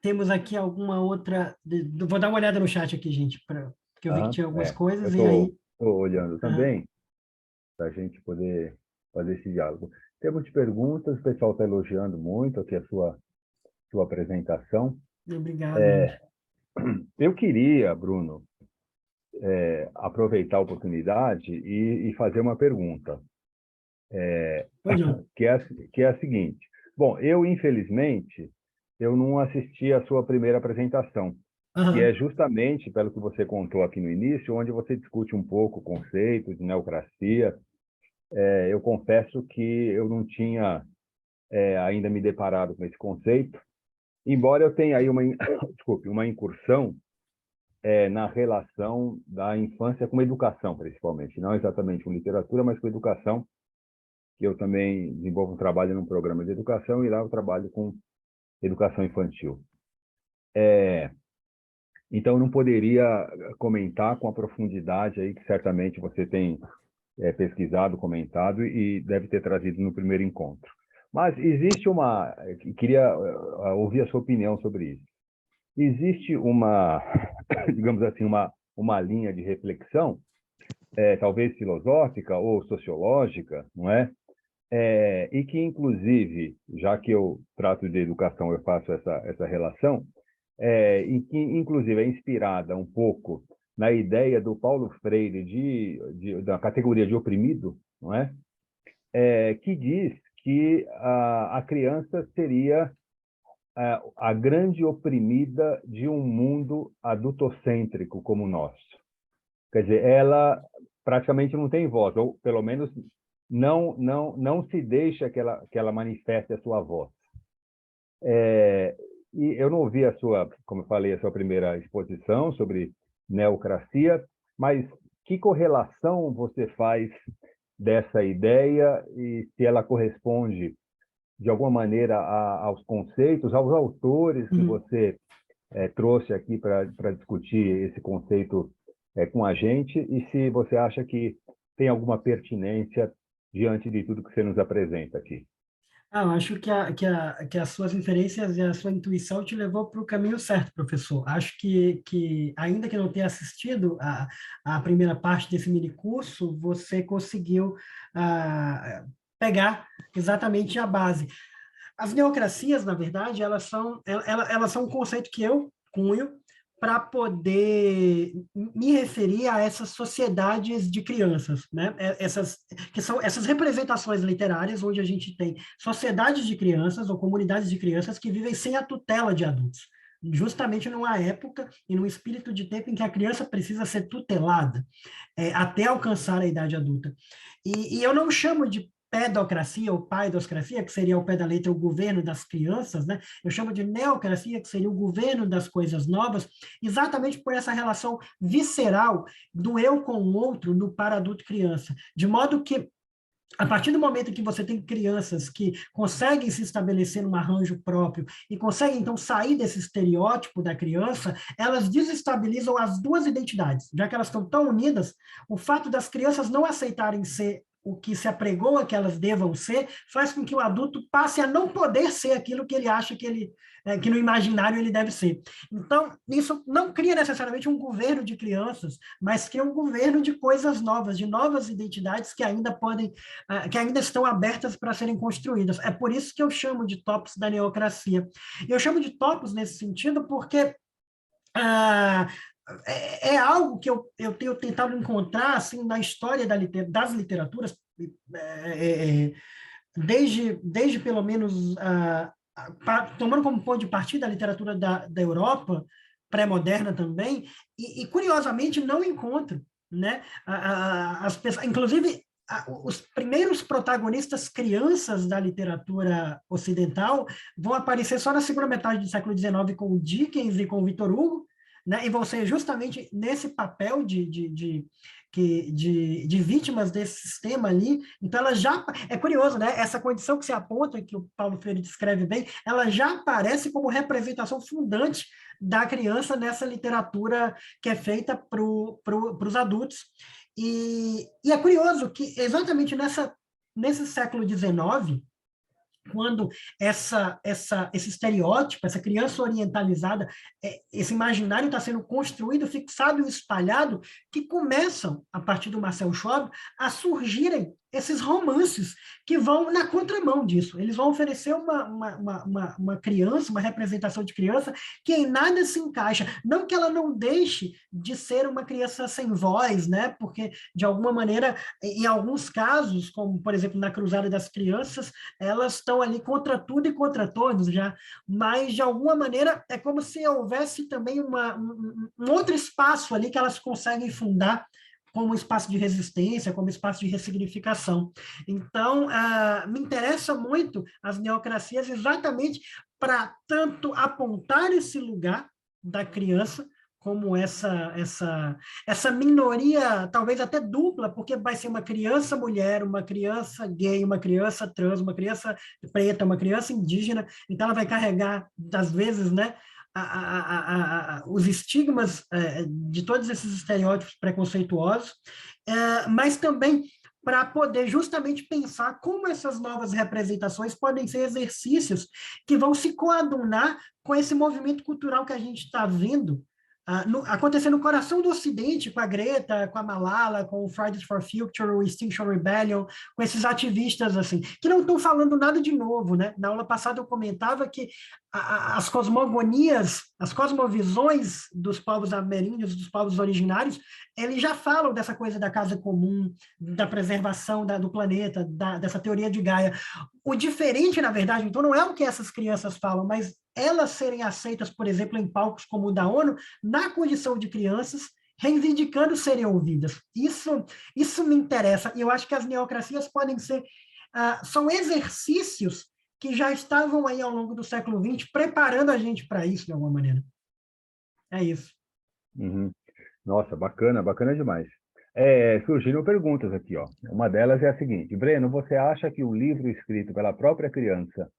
Temos aqui alguma outra... Vou dar uma olhada no chat aqui, gente, porque eu vi que tinha algumas coisas e aí... Estou olhando também, para a gente poder fazer esse diálogo. Temos perguntas, o pessoal está elogiando muito aqui a sua apresentação. Obrigado, gente. Eu queria, Bruno, aproveitar a oportunidade e fazer uma pergunta, que é a seguinte. Bom, infelizmente, eu não assisti a sua primeira apresentação, que é justamente, pelo que você contou aqui no início, onde você discute um pouco o conceito de neocracia. Eu confesso que eu não tinha ainda me deparado com esse conceito, embora eu tenha aí uma incursão na relação da infância com a educação, principalmente. Não exatamente com literatura, mas com educação, que eu também desenvolvo um trabalho num programa de educação e lá eu trabalho com educação infantil. Então, eu não poderia comentar com a profundidade aí que certamente você tem pesquisado, comentado e deve ter trazido no primeiro encontro. Mas existe queria ouvir a sua opinião sobre isso. Existe digamos assim, uma linha de reflexão, talvez filosófica ou sociológica, não é? E que, inclusive, já que eu trato de educação, eu faço essa relação, em que, inclusive, é inspirada um pouco na ideia do Paulo Freire da categoria de oprimido, não é? Que diz que a criança seria a grande oprimida de um mundo adultocêntrico como o nosso. Quer dizer, ela praticamente não tem voz, ou pelo menos não se deixa que ela manifeste a sua voz. E eu não ouvi como eu falei, a sua primeira exposição sobre neocracia, mas que correlação você faz dessa ideia e se ela corresponde de alguma maneira aos conceitos, aos autores que você trouxe aqui para discutir esse conceito com a gente, e se você acha que tem alguma pertinência diante de tudo que você nos apresenta aqui. Eu acho que as suas referências e a sua intuição te levou para o caminho certo, professor. Acho que ainda que não tenha assistido a primeira parte desse minicurso, você conseguiu pegar exatamente a base. As neocracias, na verdade, elas são um conceito que eu cunho para poder me referir a essas sociedades de crianças, né? Que são essas representações literárias onde a gente tem sociedades de crianças ou comunidades de crianças que vivem sem a tutela de adultos, justamente numa época e num espírito de tempo em que a criança precisa ser tutelada até alcançar a idade adulta. E eu não chamo de pedocracia ou paidocracia, que seria ao pé da letra o governo das crianças, né? Eu chamo de neocracia, que seria o governo das coisas novas, exatamente por essa relação visceral do eu com o outro no para adulto criança. De modo que a partir do momento que você tem crianças que conseguem se estabelecer num arranjo próprio e conseguem, então, sair desse estereótipo da criança, elas desestabilizam as duas identidades. Já que elas estão tão unidas, o fato das crianças não aceitarem ser o que se apregou a que elas devam ser, faz com que o adulto passe a não poder ser aquilo que ele acha que no imaginário ele deve ser. Então, isso não cria necessariamente um governo de crianças, mas cria um governo de coisas novas, de novas identidades que ainda que ainda estão abertas para serem construídas. É por isso que eu chamo de topos da neocracia. Eu chamo de topos nesse sentido porque é algo que eu tenho tentado encontrar assim na história das literaturas, desde pelo menos tomando como ponto de partida a literatura da Europa pré-moderna também, e curiosamente não encontro, né? As pessoas, inclusive os primeiros protagonistas crianças da literatura ocidental vão aparecer só na segunda metade do século XIX com o Dickens e com o Victor Hugo, né? E vão ser justamente nesse papel de vítimas desse sistema ali. Então, ela já... É curioso, né? Essa condição que se aponta, que o Paulo Freire descreve bem, ela já aparece como representação fundante da criança nessa literatura que é feita para os adultos. E é curioso que exatamente nesse século XIX, quando esse estereótipo, essa criança orientalizada, esse imaginário está sendo construído, fixado e espalhado, que começam, a partir do Marcel Schwab, a surgirem esses romances que vão na contramão disso. Eles vão oferecer uma criança, uma representação de criança que em nada se encaixa. Não que ela não deixe de ser uma criança sem voz, né? Porque, de alguma maneira, em alguns casos, como, por exemplo, na Cruzada das Crianças, elas estão ali contra tudo e contra todos já, mas, de alguma maneira, é como se houvesse também um outro espaço ali que elas conseguem fundar como espaço de resistência, como espaço de ressignificação. Então, me interessa muito as neocracias exatamente para tanto apontar esse lugar da criança como essa minoria, talvez até dupla, porque vai ser uma criança mulher, uma criança gay, uma criança trans, uma criança preta, uma criança indígena, então ela vai carregar, às vezes, né, os estigmas de todos esses estereótipos preconceituosos, mas também para poder justamente pensar como essas novas representações podem ser exercícios que vão se coadunar com esse movimento cultural que a gente está vendo acontecer no coração do Ocidente, com a Greta, com a Malala, com o Fridays for Future, o Extinction Rebellion, com esses ativistas assim, que não estão falando nada de novo, né? Na aula passada eu comentava que as cosmogonias, as cosmovisões dos povos ameríndios, dos povos originários, eles já falam dessa coisa da casa comum, da preservação do planeta, dessa teoria de Gaia. O diferente, na verdade, então, não é o que essas crianças falam, mas elas serem aceitas, por exemplo, em palcos como o da ONU, na condição de crianças, reivindicando serem ouvidas. Isso me interessa. E eu acho que as neocracias podem ser... são exercícios que já estavam aí ao longo do século XX, preparando a gente para isso, de alguma maneira. É isso. Uhum. Nossa, bacana, bacana demais. Surgiram perguntas aqui, ó. Uma delas é a seguinte: Breno, você acha que o livro escrito pela própria criança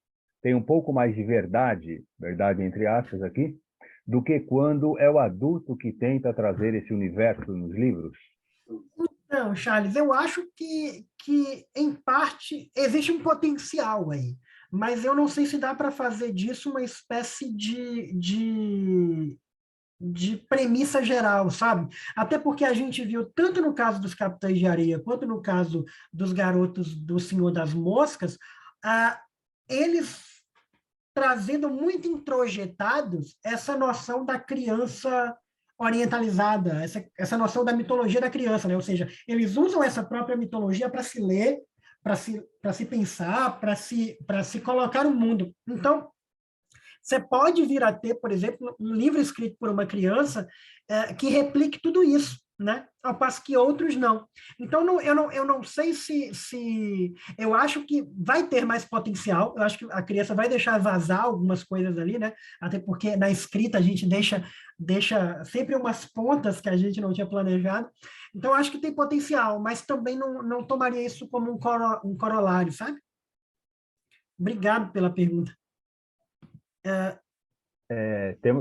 tem um pouco mais de verdade, verdade entre aspas aqui, do que quando é o adulto que tenta trazer esse universo nos livros? Não, Charles, eu acho que em parte, existe um potencial aí, mas eu não sei se dá para fazer disso uma espécie de premissa geral, sabe? Até porque a gente viu, tanto no caso dos Capitães de Areia, quanto no caso dos garotos do Senhor das Moscas, eles trazendo muito introjetados essa noção da criança orientalizada, essa noção da mitologia da criança, né? Ou seja, eles usam essa própria mitologia para se ler, para se pensar, para se colocar no mundo. Então, você pode vir a ter, por exemplo, um livro escrito por uma criança que replique tudo isso, né? Ao passo que outros não. Então, eu não sei se... Eu acho que vai ter mais potencial, eu acho que a criança vai deixar vazar algumas coisas ali, né? Até porque na escrita a gente deixa sempre umas pontas que a gente não tinha planejado. Então, eu acho que tem potencial, mas também não tomaria isso como um corolário, sabe? Obrigado pela pergunta.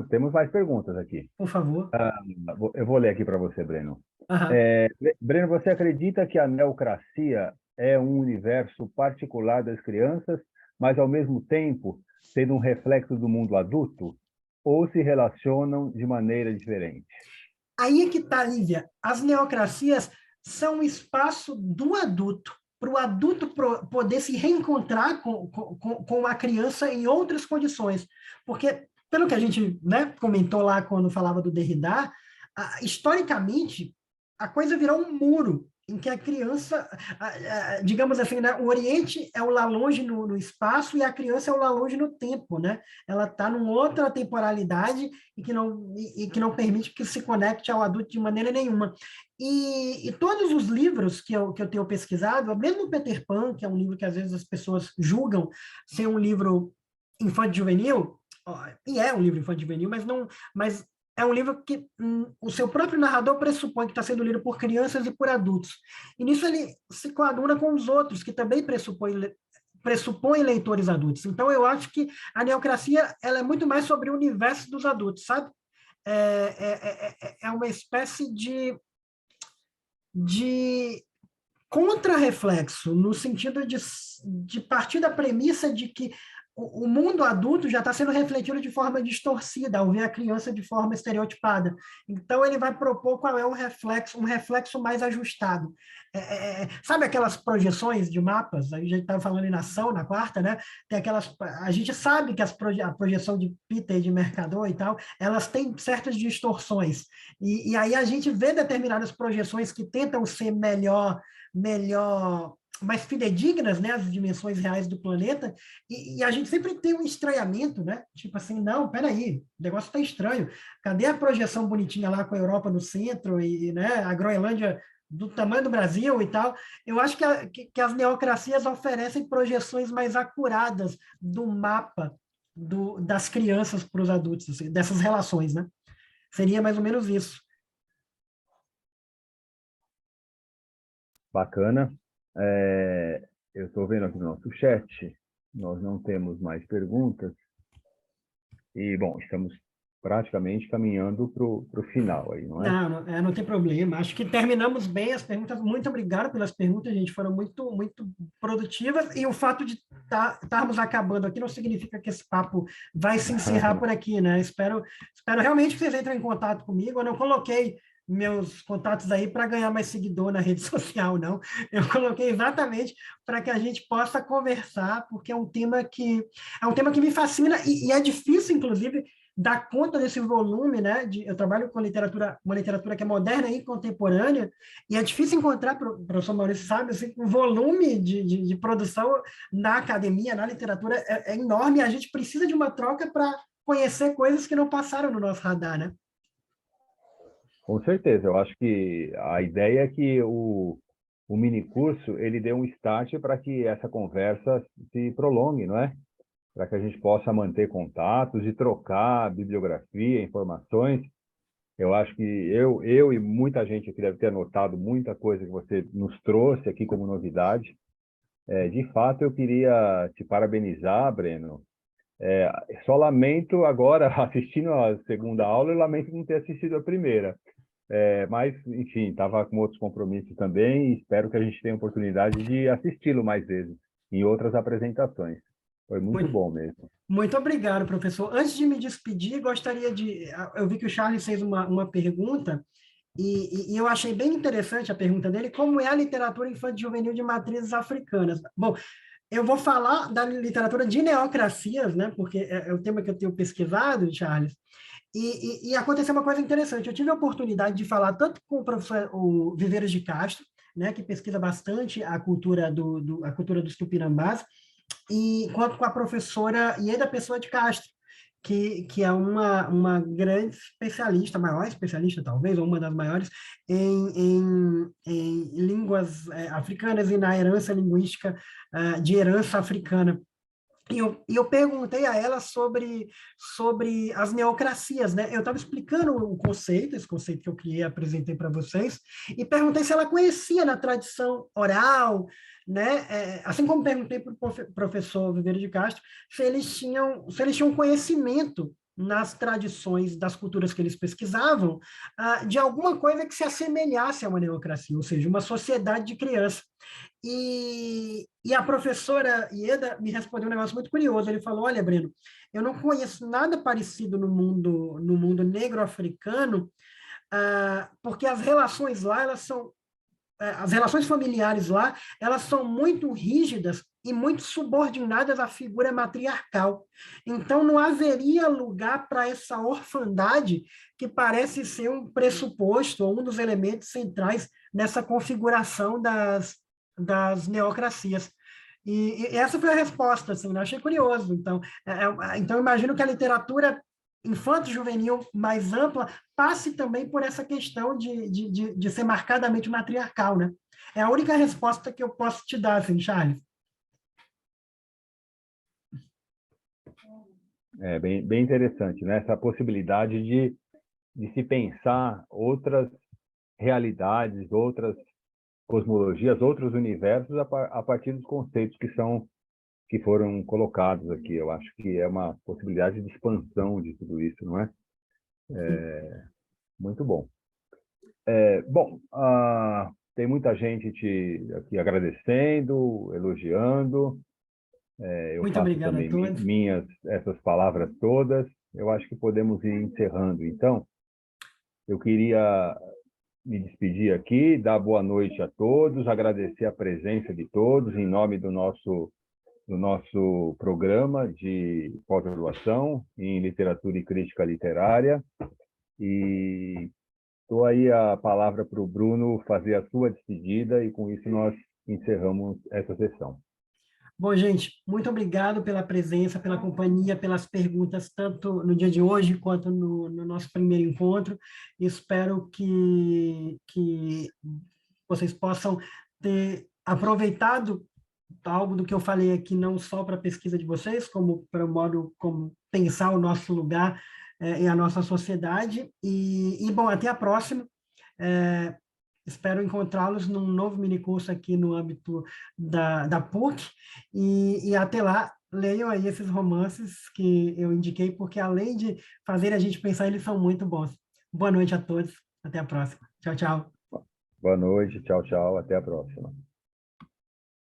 Temos mais perguntas aqui. Por favor. Eu vou ler aqui para você, Breno. Uhum. Breno, você acredita que a neocracia é um universo particular das crianças, mas, ao mesmo tempo, sendo um reflexo do mundo adulto? Ou se relacionam de maneira diferente? Aí é que está, Lívia. As neocracias são um espaço do adulto, para o adulto poder se reencontrar com a criança em outras condições. Porque, pelo que a gente, né, comentou lá quando falava do Derrida, historicamente, a coisa virou um muro em que a criança, digamos assim, né, o Oriente é o lá longe no espaço e a criança é o lá longe no tempo, né? Ela está numa outra temporalidade e que não permite que se conecte ao adulto de maneira nenhuma. E todos os livros que eu tenho pesquisado, mesmo o Peter Pan, que é um livro que às vezes as pessoas julgam ser um livro infanto-juvenil, e é um livro infanto-juvenil, mas é um livro que o seu próprio narrador pressupõe que está sendo lido por crianças e por adultos. E nisso ele se coaduna com os outros, que também pressupõem leitores adultos. Então, eu acho que a neocracia ela é muito mais sobre o universo dos adultos, sabe? É uma espécie de contra-reflexo, no sentido de partir da premissa de que o mundo adulto já está sendo refletido de forma distorcida, ao ver a criança de forma estereotipada. Então, ele vai propor qual é um reflexo mais ajustado. Sabe aquelas projeções de mapas? A gente estava falando em Nação, na quarta, né? Tem a gente sabe que a projeção de Peter, de Mercador e tal, elas têm certas distorções. E aí a gente vê determinadas projeções que tentam ser melhor, mais fidedignas, né, as dimensões reais do planeta, e a gente sempre tem um estranhamento, né? Tipo assim, não, peraí, o negócio está estranho. Cadê a projeção bonitinha lá com a Europa no centro e né, a Groenlândia do tamanho do Brasil e tal? Eu acho que as neocracias oferecem projeções mais acuradas do mapa das crianças para os adultos, assim, dessas relações, né? Seria mais ou menos isso. Bacana. Eu estou vendo aqui no nosso chat, nós não temos mais perguntas. E, bom, estamos praticamente caminhando para o final aí, não é? Não tem problema. Acho que terminamos bem as perguntas. Muito obrigado pelas perguntas, gente. Foram muito, muito produtivas. E o fato de estarmos acabando aqui não significa que esse papo vai se encerrar por aqui, né? Espero realmente que vocês entrem em contato comigo. Eu não coloquei meus contatos aí para ganhar mais seguidor na rede social, não. Eu coloquei exatamente para que a gente possa conversar, porque é um tema que me fascina e é difícil, inclusive, dar conta desse volume, né? Eu trabalho com uma literatura que é moderna e contemporânea, e é difícil encontrar, o professor Maurício sabe, assim, um volume de produção na academia, na literatura, é enorme, e a gente precisa de uma troca para conhecer coisas que não passaram no nosso radar, né? Com certeza, eu acho que a ideia é que o minicurso ele dê um start para que essa conversa se prolongue, não é? Para que a gente possa manter contatos e trocar bibliografia, informações. Eu acho que eu e muita gente aqui deve ter anotado muita coisa que você nos trouxe aqui como novidade. De fato, eu queria te parabenizar, Breno. Só lamento agora, assistindo a segunda aula, eu lamento não ter assistido a primeira. Mas, enfim, estava com outros compromissos também e espero que a gente tenha a oportunidade de assisti-lo mais vezes em outras apresentações. Foi muito Muito, bom mesmo. muito obrigado, professor. Antes de me despedir, gostaria de... Eu vi que o Charles fez uma pergunta, e eu achei bem interessante a pergunta dele, como é a literatura infantil juvenil de matrizes africanas? Bom, eu vou falar da literatura de neocracias, né, porque é o tema que eu tenho pesquisado, Charles, e aconteceu uma coisa interessante. Eu tive a oportunidade de falar tanto com o professor o Viveiros de Castro, né, que pesquisa bastante a cultura a cultura dos Tupinambás, e quanto com a professora Ieda Pessoa de Castro, que é uma grande especialista, maior especialista talvez, ou uma das maiores, em línguas africanas e na herança linguística de herança africana. E eu perguntei a ela sobre as neocracias, né? Eu estava explicando o conceito, esse conceito que eu criei, apresentei para vocês, e perguntei se ela conhecia na tradição oral, né? Assim como perguntei para o professor Viveiro de Castro se eles tinham conhecimento nas tradições das culturas que eles pesquisavam, de alguma coisa que se assemelhasse a uma neocracia, ou seja, uma sociedade de criança. E a professora Ieda me respondeu um negócio muito curioso. Ele falou: olha, Breno, eu não conheço nada parecido no mundo negro-africano, porque as relações lá, as relações familiares lá, elas são muito rígidas e muito subordinadas à figura matriarcal. Então, não haveria lugar para essa orfandade que parece ser um pressuposto ou um dos elementos centrais nessa configuração das neocracias. E essa foi a resposta, assim, né? Achei curioso. Então, imagino que a literatura infanto-juvenil mais ampla passe também por essa questão de ser marcadamente matriarcal, né? É a única resposta que eu posso te dar, assim, Charles. Bem interessante, né? Essa possibilidade de se pensar outras realidades, outras cosmologias, outros universos a partir dos conceitos que foram colocados aqui. Eu acho que é uma possibilidade de expansão de tudo isso, não é? Muito bom. Bom, tem muita gente aqui agradecendo, elogiando. Eu Muito faço obrigado a também todos. minhas essas palavras todas. Eu acho que podemos ir encerrando. Então, eu queria me despedir aqui, dar boa noite a todos, agradecer a presença de todos em nome do nosso programa de pós-graduação em Literatura e Crítica Literária. E dou aí a palavra para o Bruno fazer a sua despedida e, com isso, nós encerramos essa sessão. Bom, gente, muito obrigado pela presença, pela companhia, pelas perguntas, tanto no dia de hoje quanto no nosso primeiro encontro. Espero que vocês possam ter aproveitado algo do que eu falei aqui, não só para a pesquisa de vocês, como para o modo como pensar o nosso lugar e a nossa sociedade. Bom, até a próxima. Espero encontrá-los num novo minicurso aqui no âmbito da PUC, e até lá, leiam aí esses romances que eu indiquei, porque além de fazer a gente pensar, eles são muito bons. Boa noite a todos, até a próxima. Tchau, tchau. Boa noite, tchau, tchau, até a próxima.